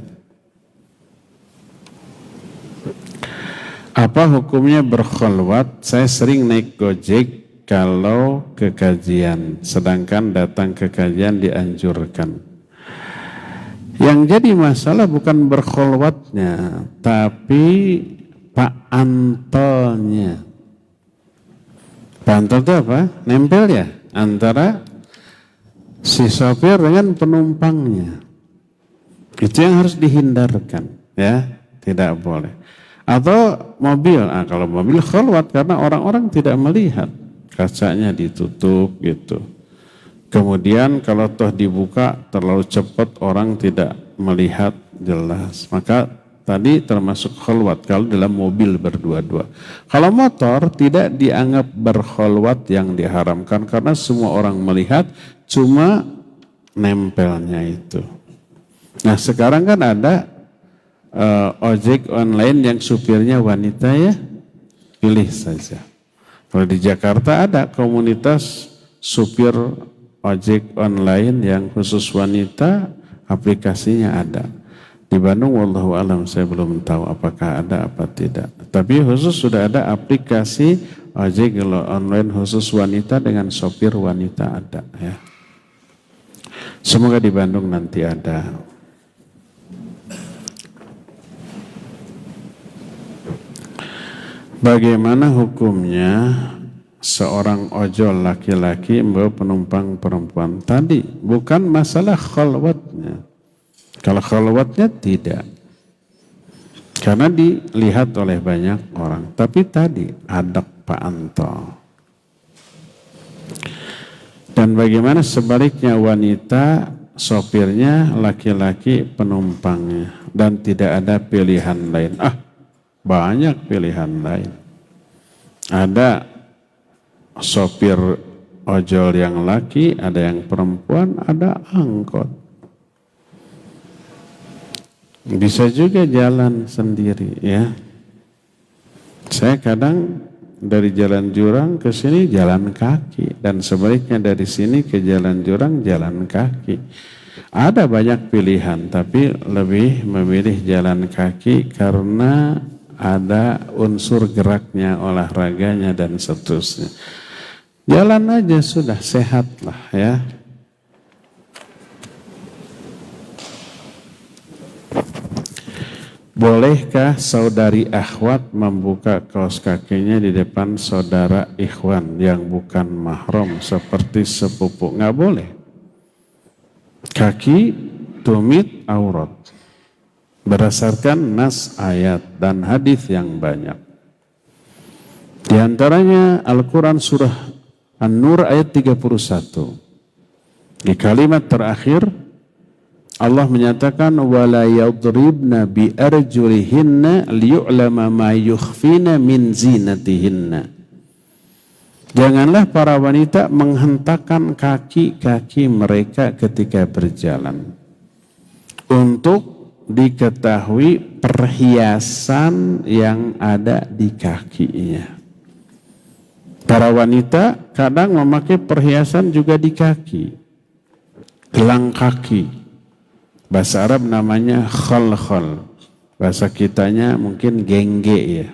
Apa hukumnya berkhulwat? Saya sering naik Gojek kalau ke kajian, sedangkan datang ke kajian dianjurkan. Yang jadi masalah bukan berkhulwatnya, tapi paantelnya. Paantel itu apa? Nempel ya antara si sopir dengan penumpangnya. Itu yang harus dihindarkan, ya, tidak boleh. Atau mobil, kalau mobil khulwat karena orang-orang tidak melihat, kacanya ditutup gitu. Kemudian kalau toh dibuka terlalu cepat orang tidak melihat jelas, maka tadi termasuk khulwat kalau dalam mobil berdua-dua. Kalau motor tidak dianggap berkhulwat yang diharamkan karena semua orang melihat, cuma nempelnya itu. Nah sekarang kan ada ojek online yang supirnya wanita ya, pilih saja. Kalau di Jakarta ada komunitas supir ojek online yang khusus wanita, aplikasinya ada. Di Bandung wallahu alam saya belum tahu apakah ada apa tidak. Tapi khusus sudah ada aplikasi ojek online khusus wanita dengan sopir wanita ada ya. Semoga di Bandung nanti ada. Bagaimana hukumnya seorang ojol laki-laki membawa penumpang perempuan? Tadi bukan masalah khalwatnya. Kalau khalwatnya tidak. Karena dilihat oleh banyak orang. Tapi tadi ada paanto. Dan bagaimana sebaliknya wanita sopirnya, laki-laki penumpangnya. Dan tidak ada pilihan lain. Banyak pilihan lain. Ada sopir ojol yang laki, ada yang perempuan, ada angkot. Bisa juga jalan sendiri ya. Saya kadang dari jalan jurang ke sini jalan kaki dan sebaliknya dari sini ke jalan jurang jalan kaki. Ada banyak pilihan tapi lebih memilih jalan kaki karena ada unsur geraknya, olahraganya dan seterusnya. Jalan aja sudah sehatlah ya. Bolehkah saudari akhwat membuka kaos kakinya di depan saudara ikhwan yang bukan mahram seperti sepupu? Nggak boleh. Kaki tumit aurat. Berdasarkan nas ayat dan hadis yang banyak. Di antaranya Al-Quran surah An-Nur ayat 31. Di kalimat terakhir Allah menyatakan wala yadribna bi arjulihinna liyu'lama ma yukhfina min zinatihinna. Janganlah para wanita menghentakkan kaki-kaki mereka ketika berjalan untuk diketahui perhiasan yang ada di kakinya. Para wanita kadang memakai perhiasan juga di kaki, gelang kaki. Bahasa Arab namanya khal-khal. Bahasa kitanya mungkin gengge ya.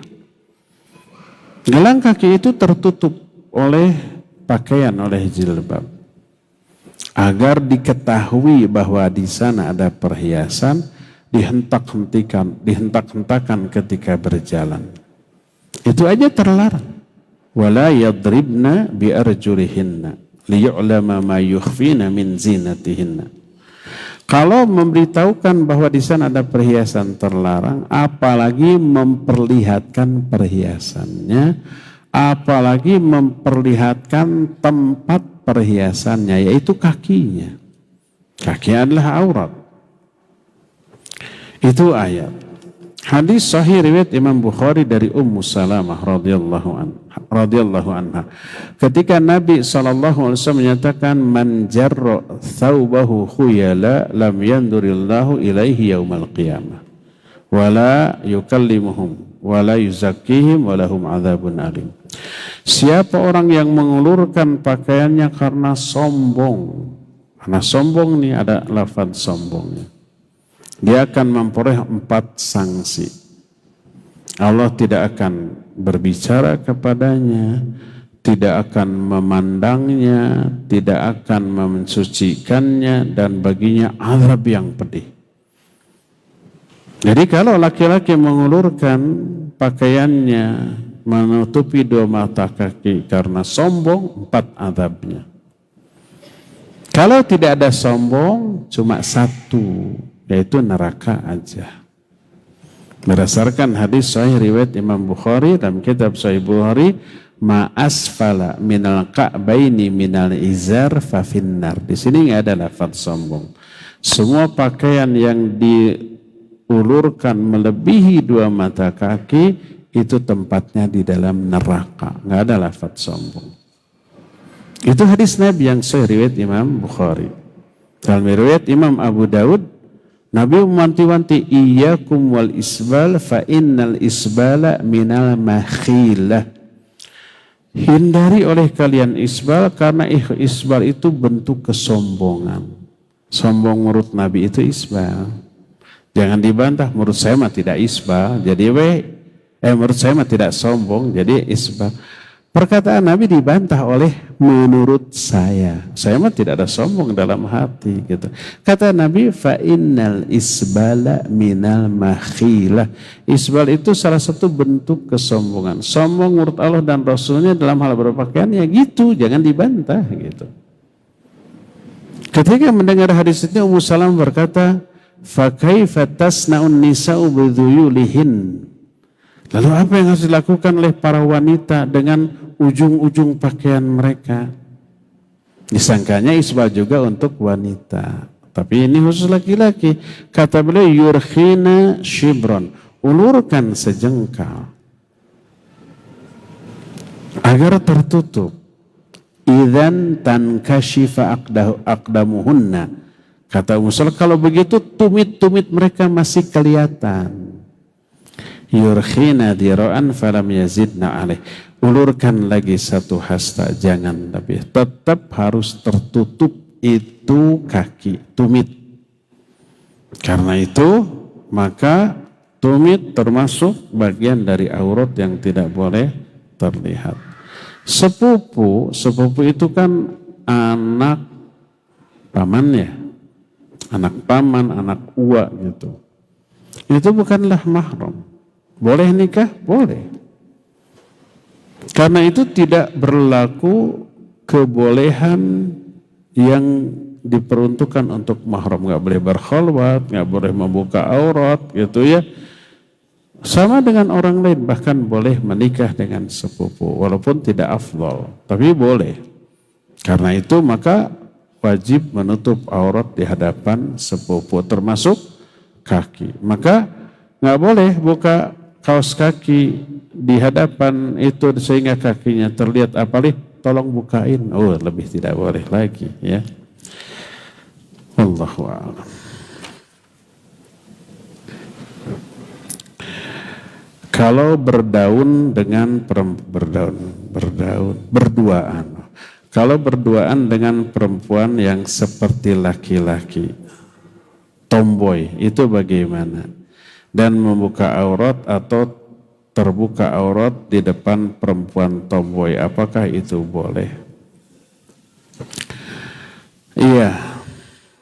Gelang kaki itu tertutup oleh pakaian, oleh jilbab. Agar diketahui bahwa di sana ada perhiasan, dihentak-hentakan ketika berjalan. Itu aja terlarang. Wala yadribna bi arjulihinna liyu'lama ma yukhfina min zinatihinna. Kalau memberitahukan bahwa di sana ada perhiasan terlarang, apalagi memperlihatkan perhiasannya, apalagi memperlihatkan tempat perhiasannya, yaitu kakinya. Kaki adalah aurat. Itu ayat. Hadis sahih riwayat Imam Bukhari dari Ummu Salamah radhiyallahu anha. Ketika Nabi SAW menyatakan man jarra thawbahu khuyala lam yandurillahu ilaihi yaumal qiyamah wala yukallimuhum wala yuzakkihim walahum adzabun alim. Siapa orang yang mengulurkan pakaiannya karena sombong. Karena sombong nih ada lafaz sombongnya. Dia akan memperoleh 4 sanksi. Allah tidak akan berbicara kepadanya, tidak akan memandangnya, tidak akan mensucikannya, dan baginya azab yang pedih. Jadi kalau laki-laki mengulurkan pakaiannya menutupi dua mata kaki karena sombong, 4 azabnya. Kalau tidak ada sombong, cuma 1, yaitu neraka aja. Berdasarkan hadis sahih riwayat Imam Bukhari dalam kitab Sahih Bukhari, ma asfala minal ka'baini minal izar fa finnar. Di sini enggak ada lafaz sombong. Semua pakaian yang diulurkan melebihi 2 mata kaki itu tempatnya di dalam neraka. Enggak ada lafaz sombong. Itu hadis Nabi yang sahih riwayat Imam Bukhari. Dalam riwayat Imam Abu Daud, Nabi mewanti-wanti, iyyakum wal isbal fa innal isbala minal makhilah. Hindari oleh kalian isbal karena isbal itu bentuk kesombongan. Sombong menurut Nabi itu isbal. Jangan dibantah, menurut saya mah tidak isbal. Jadi menurut saya mah tidak sombong, jadi isbal. Perkataan Nabi dibantah oleh menurut saya. Saya mah tidak ada sombong dalam hati gitu. Kata Nabi, fa innal isbala minal makhilah. Isbal itu salah satu bentuk kesombongan. Sombong menurut Allah dan Rasulnya dalam hal berpakaian ya gitu, jangan dibantah gitu. Ketika mendengar hadis ini, Ummu Salam berkata, fa kaifa tasna'un nisa'u bidhuyulihin. Lalu apa yang harus dilakukan oleh para wanita dengan ujung-ujung pakaian mereka? Disangkanya isbal juga untuk wanita, tapi ini khusus laki-laki. Kata beliau, yurkhina shibron, ulurkan sejengkal agar tertutup. Idzan tankashifa aqdamuhunna. Kata Musa, kalau begitu tumit-tumit mereka masih kelihatan. Yurkhina dira'an falam yazidna alaih. Ulurkan lagi 1 hasta, jangan lebih. Tetap harus tertutup itu kaki, tumit. Karena itu maka tumit termasuk bagian dari aurat yang tidak boleh terlihat. Sepupu itu kan anak pamannya, anak paman, anak uwa gitu. Itu bukanlah mahram. Boleh nikah? Boleh. Karena itu tidak berlaku kebolehan yang diperuntukkan untuk mahram. Nggak boleh berkhalwat, nggak boleh membuka aurat gitu ya. Sama dengan orang lain, bahkan boleh menikah dengan sepupu. Walaupun tidak afdal, tapi boleh. Karena itu maka wajib menutup aurat di hadapan sepupu, termasuk kaki. Maka nggak boleh buka kaos kaki di hadapan itu sehingga kakinya terlihat, apalagi tolong bukain. Oh, lebih tidak boleh lagi ya. Wallahu a'lam. Kalau berdaun dengan berduaan. Kalau berduaan dengan perempuan yang seperti laki-laki, tomboy, itu bagaimana? Dan membuka aurat atau terbuka aurat di depan perempuan tomboy, apakah itu boleh? Iya.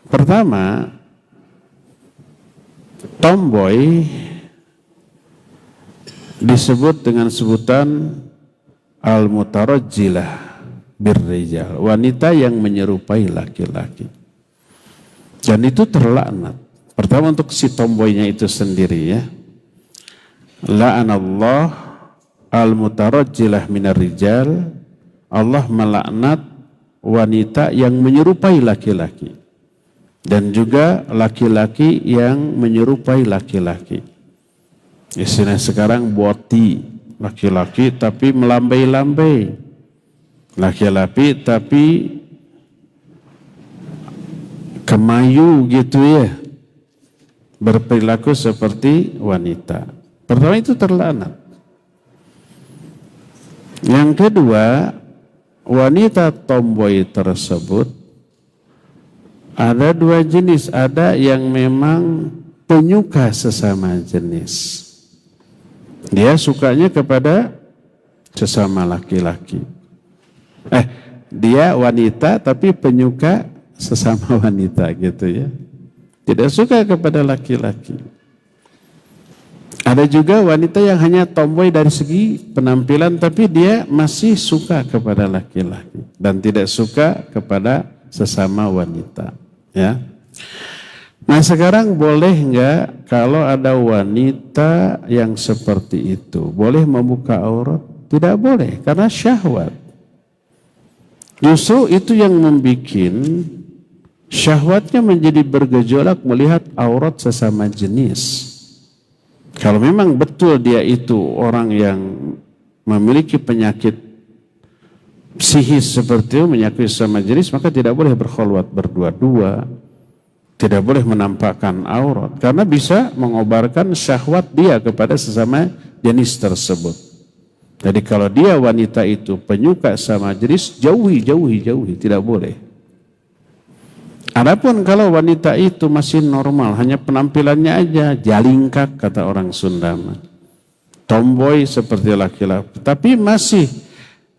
Pertama, tomboy disebut dengan sebutan al-mutarajjilah birrijal, wanita yang menyerupai laki-laki. Dan itu terlaknat. Pertama untuk si tomboynya itu sendiri ya. La'anallah al-mutarajjilah minar rijal. Allah melaknat wanita yang menyerupai laki-laki. Dan juga laki-laki yang menyerupai laki-laki. Istilah sekarang boti. Laki-laki tapi melambai-lambai. Laki-laki tapi kemayu gitu ya. Berperilaku seperti wanita. Pertama itu terlaknat. Yang kedua, wanita tomboy tersebut ada 2 jenis. Ada yang memang penyuka sesama jenis. Dia sukanya kepada sesama laki-laki. Dia wanita tapi penyuka sesama wanita gitu ya. Tidak suka kepada laki-laki. Ada juga wanita yang hanya tomboy dari segi penampilan tapi dia masih suka kepada laki-laki dan tidak suka kepada sesama wanita, ya. Nah, sekarang boleh enggak kalau ada wanita yang seperti itu? Boleh membuka aurat? Tidak boleh karena syahwat. Justru itu yang membuat syahwatnya menjadi bergejolak melihat aurat sesama jenis. Kalau memang betul dia itu orang yang memiliki penyakit psikis seperti itu, menyakiti sesama jenis, maka tidak boleh berkholwat berdua-dua, tidak boleh menampakkan aurat, karena bisa mengobarkan syahwat dia kepada sesama jenis tersebut. Jadi kalau dia wanita itu penyuka sama jenis, jauhi, tidak boleh. Adapun kalau wanita itu masih normal, hanya penampilannya aja, jalingkak kata orang Sunda, tomboy seperti laki-laki, tapi masih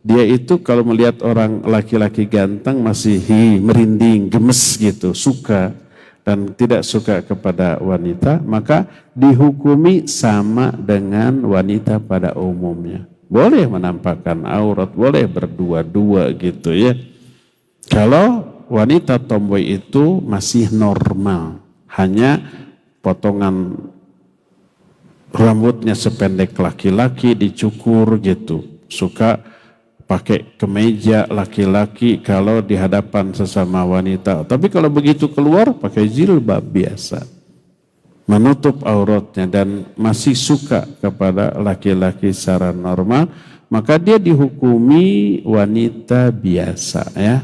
dia itu kalau melihat orang laki-laki ganteng masih merinding, gemes gitu, suka dan tidak suka kepada wanita, maka dihukumi sama dengan wanita pada umumnya. Boleh menampakkan aurat, boleh berdua-dua gitu ya. Kalau wanita tomboy itu masih normal, hanya potongan rambutnya sependek laki-laki dicukur gitu, suka pakai kemeja laki-laki kalau di hadapan sesama wanita, tapi kalau begitu keluar pakai jilbab biasa, menutup auratnya dan masih suka kepada laki-laki secara normal, maka dia dihukumi wanita biasa ya.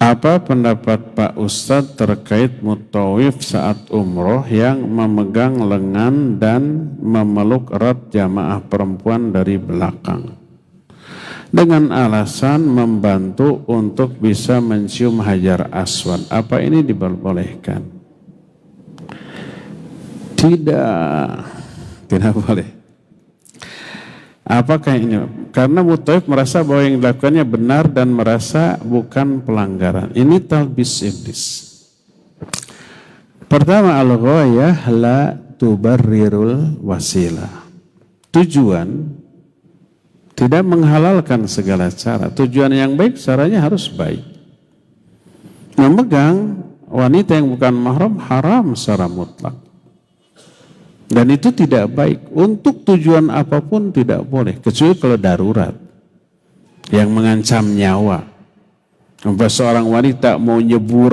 Apa pendapat Pak Ustadz terkait mutawif saat umroh yang memegang lengan dan memeluk erat jamaah perempuan dari belakang dengan alasan membantu untuk bisa mencium hajar aswad? Apa ini diperbolehkan? Tidak boleh. Apakah ini? Karena mutawif merasa bahwa yang dilakukannya benar dan merasa bukan pelanggaran. Ini talbis iblis. Pertama, al-ghayah la tubarrirul wasilah. Tujuan tidak menghalalkan segala cara. Tujuan yang baik, caranya harus baik. Memegang wanita yang bukan mahram haram secara mutlak. Dan itu tidak baik. Untuk tujuan apapun tidak boleh. Kecuali kalau darurat. Yang mengancam nyawa. Sampai seorang wanita mau nyebur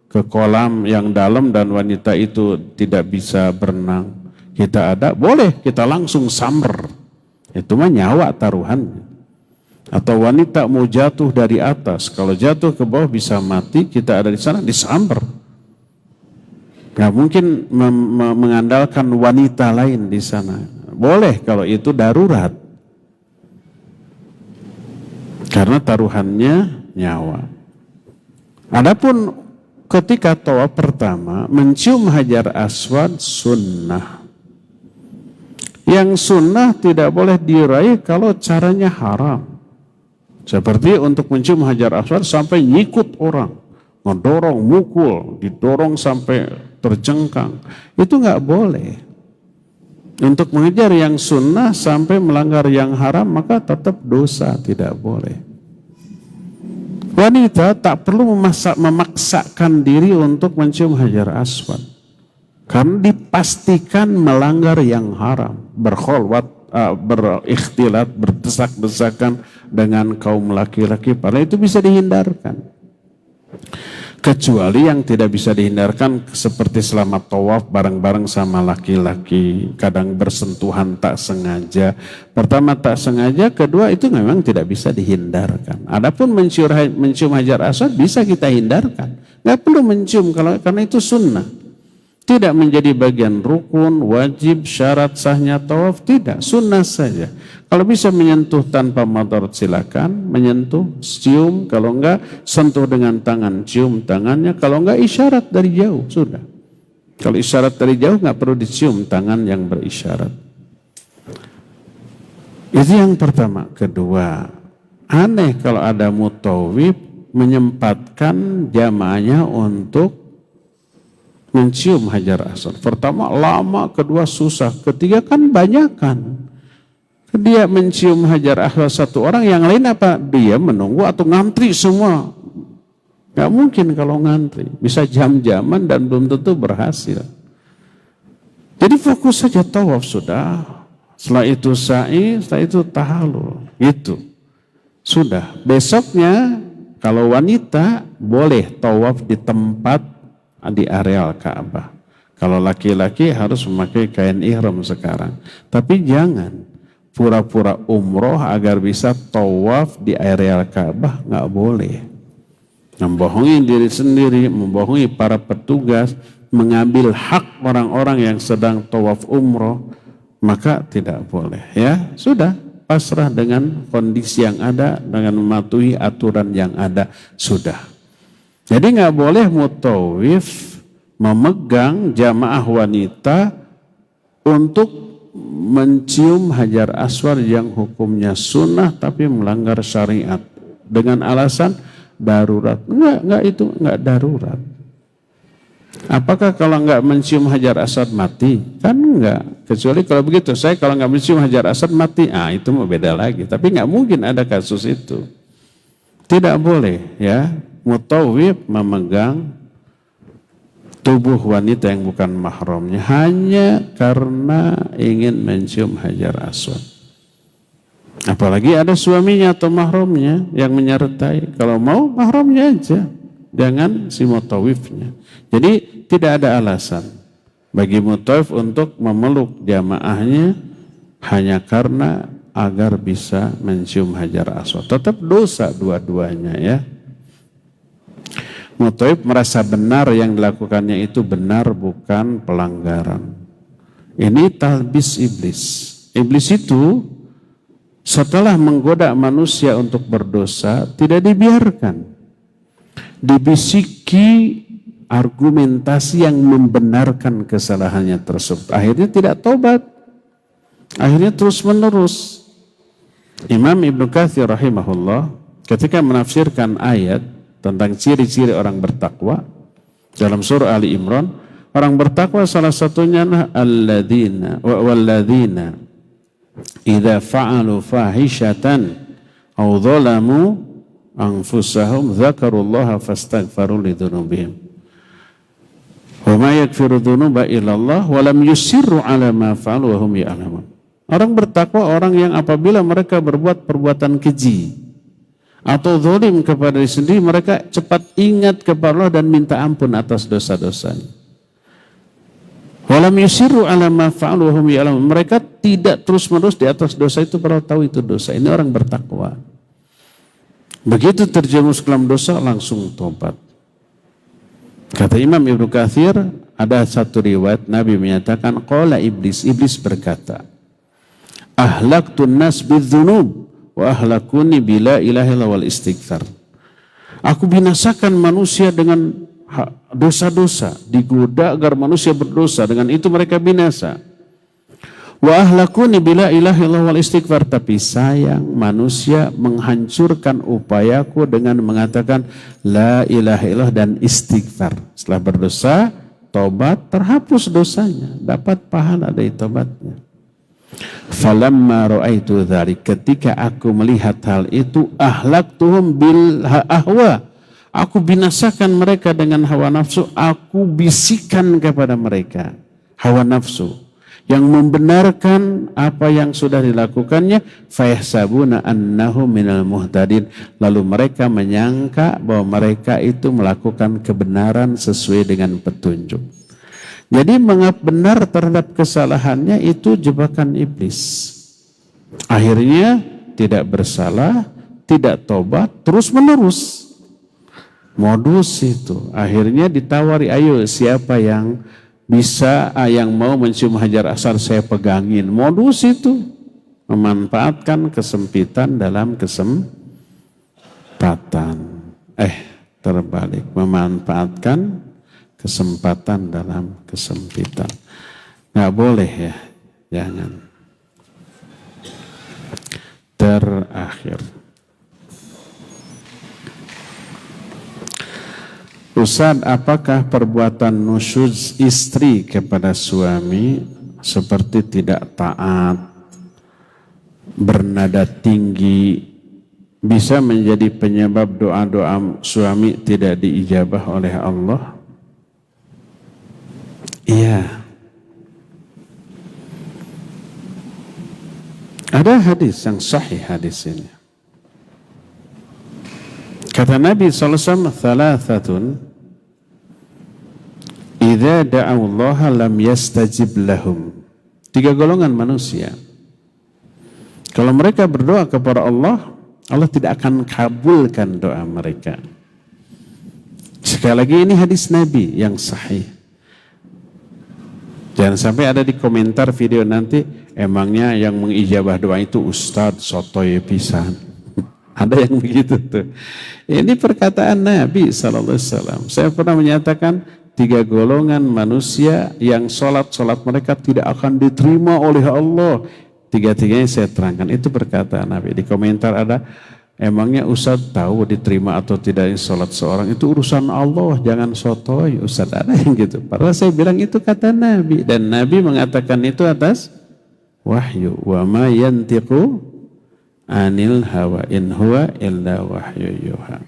ke kolam yang dalam dan wanita itu tidak bisa berenang. Kita ada, boleh kita langsung samber. Itu mah nyawa taruhan. Atau wanita mau jatuh dari atas. Kalau jatuh ke bawah bisa mati, kita ada di sana, disamber. Nggak mungkin mengandalkan wanita lain di sana. Boleh kalau itu darurat. Karena taruhannya nyawa. Adapun ketika tawaf pertama, mencium hajar aswad sunnah. Yang sunnah tidak boleh diraih kalau caranya haram. Seperti untuk mencium hajar aswad sampai nyikut orang. Ngedorong, mukul, didorong sampai terjengkang, itu nggak boleh. Untuk mengejar yang sunnah sampai melanggar yang haram, maka tetap dosa, tidak boleh. Wanita tak perlu memaksakan diri untuk mencium hajar aswad, karena dipastikan melanggar yang haram, berkholwat, berikhtilat, berdesak-desakan dengan kaum laki-laki, padahal itu bisa dihindarkan. Kecuali yang tidak bisa dihindarkan seperti selama tawaf bareng-bareng sama laki-laki, kadang bersentuhan tak sengaja. Pertama tak sengaja, kedua itu memang tidak bisa dihindarkan. Adapun mencium hajar aswad bisa kita hindarkan, nggak perlu mencium karena itu sunnah. Tidak menjadi bagian rukun, wajib, syarat sahnya tawaf, tidak, sunnah saja. Kalau bisa menyentuh tanpa madarat silakan, menyentuh, cium, kalau enggak sentuh dengan tangan, cium tangannya, kalau enggak isyarat dari jauh, sudah. Kalau isyarat dari jauh enggak perlu dicium tangan yang berisyarat. Itu yang pertama. Kedua, aneh kalau ada mutawif menyempatkan jamaahnya untuk mencium hajar aswad. Pertama lama, kedua susah, ketiga kan banyakan. Dia mencium hajar aswad satu orang, yang lain apa? Dia menunggu atau ngantri semua. Gak mungkin kalau ngantri, bisa jam-jaman dan belum tentu berhasil. Jadi fokus saja tawaf sudah. Setelah itu sa'i, setelah itu tahallul. Gitu. Sudah. Besoknya kalau wanita boleh tawaf di tempat di areal Ka'bah. Kalau laki-laki harus memakai kain ihram sekarang. Tapi jangan pura-pura umroh agar bisa tawaf di areal Ka'bah, nggak boleh. Membohongi diri sendiri, membohongi para petugas, mengambil hak orang-orang yang sedang tawaf umroh, maka tidak boleh. Ya, sudah, pasrah dengan kondisi yang ada, dengan mematuhi aturan yang ada, sudah. Jadi nggak boleh mutawif memegang jamaah wanita untuk mencium hajar aswad yang hukumnya sunnah tapi melanggar syariat dengan alasan darurat. Enggak itu enggak darurat. Apakah kalau enggak mencium hajar aswad mati? Kan enggak. Kecuali kalau begitu, saya kalau enggak mencium hajar aswad mati, itu mau beda lagi. Tapi enggak mungkin ada kasus itu. Tidak boleh ya. Mutawif memegang tubuh wanita yang bukan mahramnya hanya karena ingin mencium hajar aswad. Apalagi ada suaminya atau mahramnya yang menyertai. Kalau mau mahramnya aja, jangan si mutawifnya. Jadi tidak ada alasan bagi mutawif untuk memeluk jamaahnya hanya karena agar bisa mencium hajar aswad. Tetap dosa dua-duanya ya. Mutawif merasa benar yang dilakukannya itu benar, bukan pelanggaran. Ini talbis iblis. Iblis itu setelah menggoda manusia untuk berdosa, tidak dibiarkan. Dibisiki argumentasi yang membenarkan kesalahannya tersebut. Akhirnya tidak tobat. Akhirnya terus menerus. Imam Ibnu Katsir rahimahullah ketika menafsirkan ayat tentang ciri-ciri orang bertakwa dalam surah Ali Imran, orang bertakwa salah satunya alladzina walladzina idza fa'alu fahishatan aw dzalamu anfusahum dzakarullaha fastaghfaru lidzunubihim wa ma yaghfiru dzunuba illallah wa lam yusirru ala ma fa'alu wa hum ya'lamun. Orang bertakwa orang yang apabila mereka berbuat perbuatan keji atau zalim kepada diri sendiri, mereka cepat ingat kepada Allah dan minta ampun atas dosa-dosanya. Walam yusiru ala ma fa'alu wa hum ya'lamun. Mereka tidak terus-menerus di atas dosa itu padahal tahu itu dosa. Ini orang bertakwa. Begitu terjerumus ke dalam dosa langsung tobat. Kata Imam Ibnu Katsir, ada satu riwayat Nabi menyatakan qala iblis berkata, ahlaktun nas bidzunub wa ahlakuni bila ilaha illallah wal istighfar. Aku binasakan manusia dengan dosa-dosa, digoda agar manusia berdosa, dengan itu mereka binasa. Wa ahlakuni bila ilaha illallah wal istighfar, tapi sayang manusia menghancurkan upayaku dengan mengatakan la ilaha illallah dan istighfar. Setelah berdosa, tobat, terhapus dosanya, dapat pahala dari tobatnya. Falamma ra'aitu dzalik, ketika aku melihat hal itu, ahlaktuhum bil ahwa, aku binasakan mereka dengan hawa nafsu, aku bisikan kepada mereka hawa nafsu yang membenarkan apa yang sudah dilakukannya, fayahsabuna annahum minal muhtadin, lalu mereka menyangka bahwa mereka itu melakukan kebenaran sesuai dengan petunjuk. Jadi menganggap benar terhadap kesalahannya itu jebakan iblis. Akhirnya tidak bersalah, tidak tobat, terus menerus. Modus itu. Akhirnya ditawari, ayo siapa yang Bisa yang mau mencium hajar aswad saya pegangin. Modus itu memanfaatkan kesempitan dalam kesempatan. Terbalik, memanfaatkan kesempatan dalam kesempitan. Nggak boleh ya, jangan. Terakhir, Ustaz, apakah perbuatan nusyuz istri kepada suami seperti tidak taat, bernada tinggi, bisa menjadi penyebab doa-doa suami tidak diijabah oleh Allah? Iya. Ada hadis yang sahih hadis ini. Kata Nabi SAW, thalathatun idza da'allaha lam yastajib lahum. 3 golongan manusia, kalau mereka berdoa kepada Allah, Allah tidak akan kabulkan doa mereka. Sekali lagi ini hadis Nabi yang sahih. Jangan sampai ada di komentar video nanti, emangnya yang mengijabah doa itu Ustadz sotoy pisan. Ada yang begitu tuh. Ini perkataan Nabi SAW. Saya pernah menyatakan 3 golongan manusia yang sholat mereka tidak akan diterima oleh Allah. 3-tiganya saya terangkan. Itu perkataan Nabi. Di komentar ada, emangnya Ustadz tahu diterima atau tidak sholat seorang? Itu urusan Allah, jangan sotoy. Ustadz, ada yang gitu. Padahal saya bilang itu kata Nabi. Dan Nabi mengatakan itu atas wahyu. Wa ma yantiqu anil hawa in huwa illa wahyu yuha.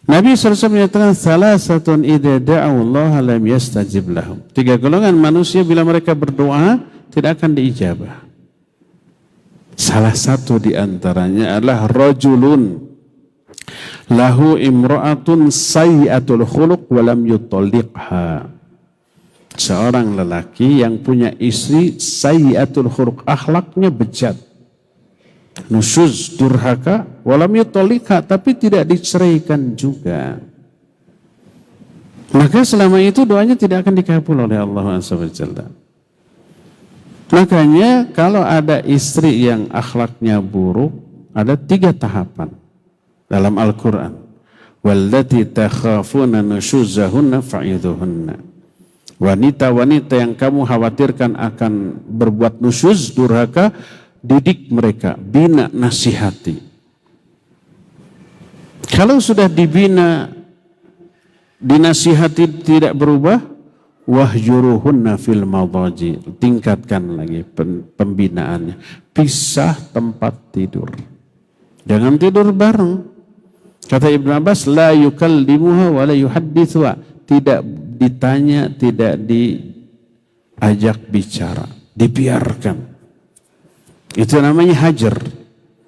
Nabi SAW menyatakan salasatun idza da'u Allah lam yastajib lahum. 3 golongan manusia bila mereka berdoa tidak akan diijabah. Salah satu di antaranya adalah rajulun lahu imra'atun sayyi'atul khuluq wa lam yutalliqha. Seorang lelaki yang punya istri sayyi'atul khuluq, akhlaknya bejat, nusyuz, durhaka, walam yutalliqha, tapi tidak diceraikan juga. Maka selama itu doanya tidak akan dikabul oleh Allah SWT. Makanya kalau ada istri yang akhlaknya buruk, ada 3 tahapan dalam Al-Quran. Wallati takhafuna nusyuzahunna fa'idhuhunna. Wanita-wanita yang kamu khawatirkan akan berbuat nusyuz, durhaka, didik mereka, bina, nasihati. Kalau sudah dibina, dinasihati tidak berubah, wahjuruhunna fil madaji, tingkatkan lagi pembinaannya. Pisah tempat tidur, jangan tidur bareng. Kata Ibnu Abbas, la yukallimuha wa la yuhaddithuha, tidak ditanya, tidak diajak bicara, dibiarkan. Itu namanya hajar.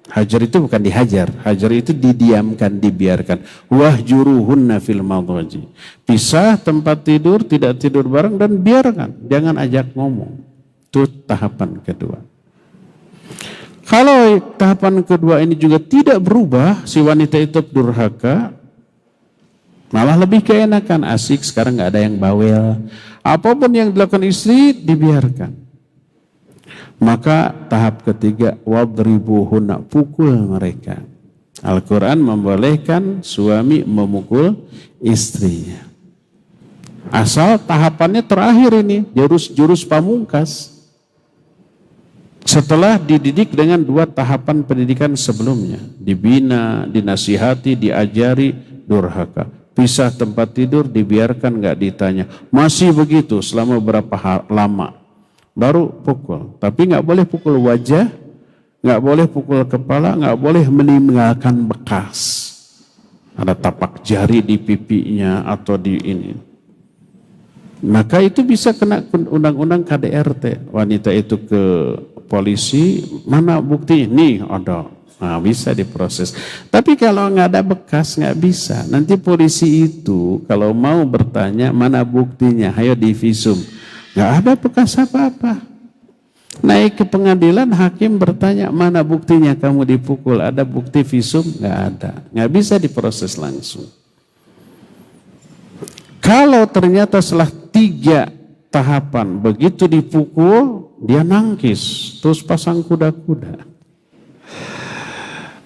Hajar itu bukan dihajar, hajar itu didiamkan, dibiarkan. Wahjuruhunna fil madaji, pisah tempat tidur, tidak tidur bareng, dan biarkan, jangan ajak ngomong. Itu tahapan kedua. Kalau tahapan kedua ini juga tidak berubah, si wanita itu durhaka, malah lebih keenakan, asik, sekarang nggak ada yang bawel, apapun yang dilakukan istri dibiarkan. Maka tahap ketiga, wadribuhunna, pukul mereka. Al-Quran membolehkan suami memukul istrinya. Asal tahapannya terakhir ini, jurus pamungkas. Setelah dididik dengan 2 tahapan pendidikan sebelumnya. Dibina, dinasihati, diajari, durhaka. Pisah tempat tidur, dibiarkan, gak ditanya. Masih begitu selama berapa lama. Baru pukul, tapi nggak boleh pukul wajah, nggak boleh pukul kepala, nggak boleh meninggalkan bekas. Ada tapak jari di pipinya atau di ini. Maka itu bisa kena undang-undang KDRT. Wanita itu ke polisi, mana bukti? Nih ada, nah, bisa diproses. Tapi kalau nggak ada bekas nggak bisa. Nanti polisi itu kalau mau bertanya mana buktinya, ayo divisum. Gak ada bekas apa-apa. Naik ke pengadilan, hakim bertanya, mana buktinya kamu dipukul? Ada bukti visum? Gak ada. Gak bisa diproses langsung. Kalau ternyata setelah 3 tahapan. Begitu dipukul, dia nangkis, terus pasang kuda-kuda.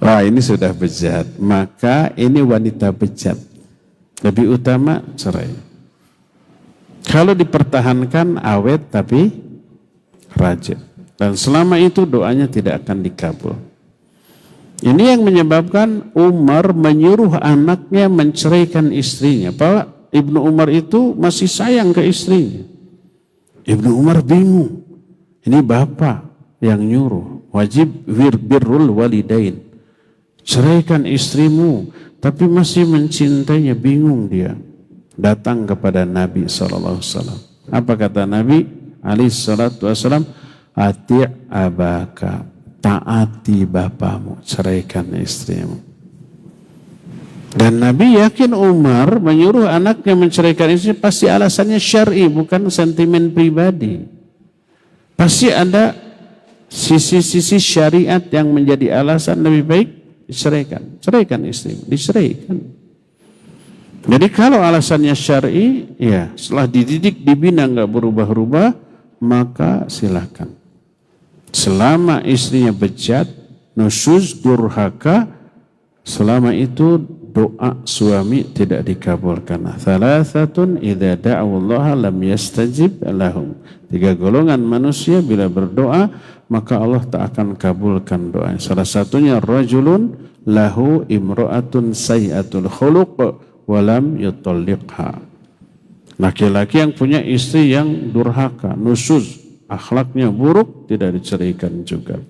Wah, ini sudah bejat. Maka ini wanita bejat. Lebih utama cerai. Kalau dipertahankan awet tapi rajin. Dan selama itu doanya tidak akan dikabul. Ini yang menyebabkan Umar menyuruh anaknya menceraikan istrinya. Pak, Ibnu Umar itu masih sayang ke istrinya. Ibnu Umar bingung. Ini bapak yang nyuruh. Wajib birrul walidain. Ceraikan istrimu. Tapi masih mencintainya. Bingung dia. Datang kepada Nabi SAW. Apa kata Nabi SAW? Ati' abaka. Taati bapamu, ceraikan istrimu. Dan Nabi yakin Umar menyuruh anaknya menceraikan istrinya pasti alasannya syar'i, bukan sentimen pribadi. Pasti ada sisi-sisi syariat yang menjadi alasan lebih baik diceraikan. Ceraikan istrimu, diceraikan. Jadi kalau alasannya syar'i, ya setelah dididik, dibina nggak berubah-ubah, maka silakan. Selama istrinya bejat, nusyuz, durhaka, selama itu doa suami tidak dikabulkan. Thalathatun idza da'awallaha lam yastajib lahum. 3 golongan manusia bila berdoa maka Allah tak akan kabulkan doa. Salah satunya rajulun lahu imra'atun sayyatul khuluq wa lam yutalliqha. Laki-laki yang punya istri yang durhaka, nusyuz, akhlaknya buruk, tidak diceraikan juga.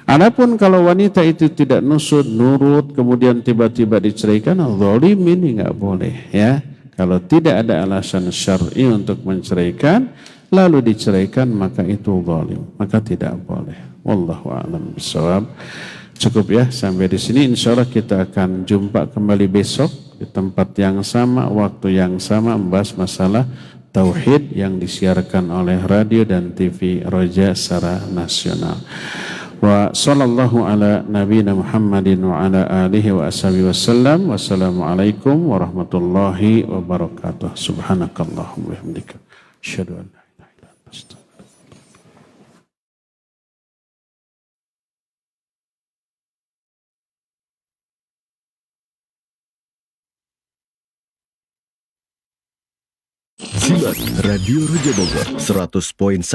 Adapun kalau wanita itu tidak nusud, nurut, kemudian tiba-tiba diceraikan, zalim, ini nggak boleh ya. Kalau tidak ada alasan syar'i untuk menceraikan, lalu diceraikan, maka itu zalim, maka tidak boleh. Wallahu a'lam bishawab. Cukup ya sampai di sini. Insyaallah kita akan jumpa kembali besok di tempat yang sama, waktu yang sama, membahas masalah tauhid yang disiarkan oleh radio dan TV Roja secara nasional. Wa sallallahu ala nabiyina Muhammadin wa ala alihi wa ashabihi wasallam. Wassalamualaikum warahmatullahi wabarakatuh. Subhanakallahumma wa bihamdika asyhadu an la ilaha illa anta astaghfiruka. Simak Radio Roja Bogor 100.1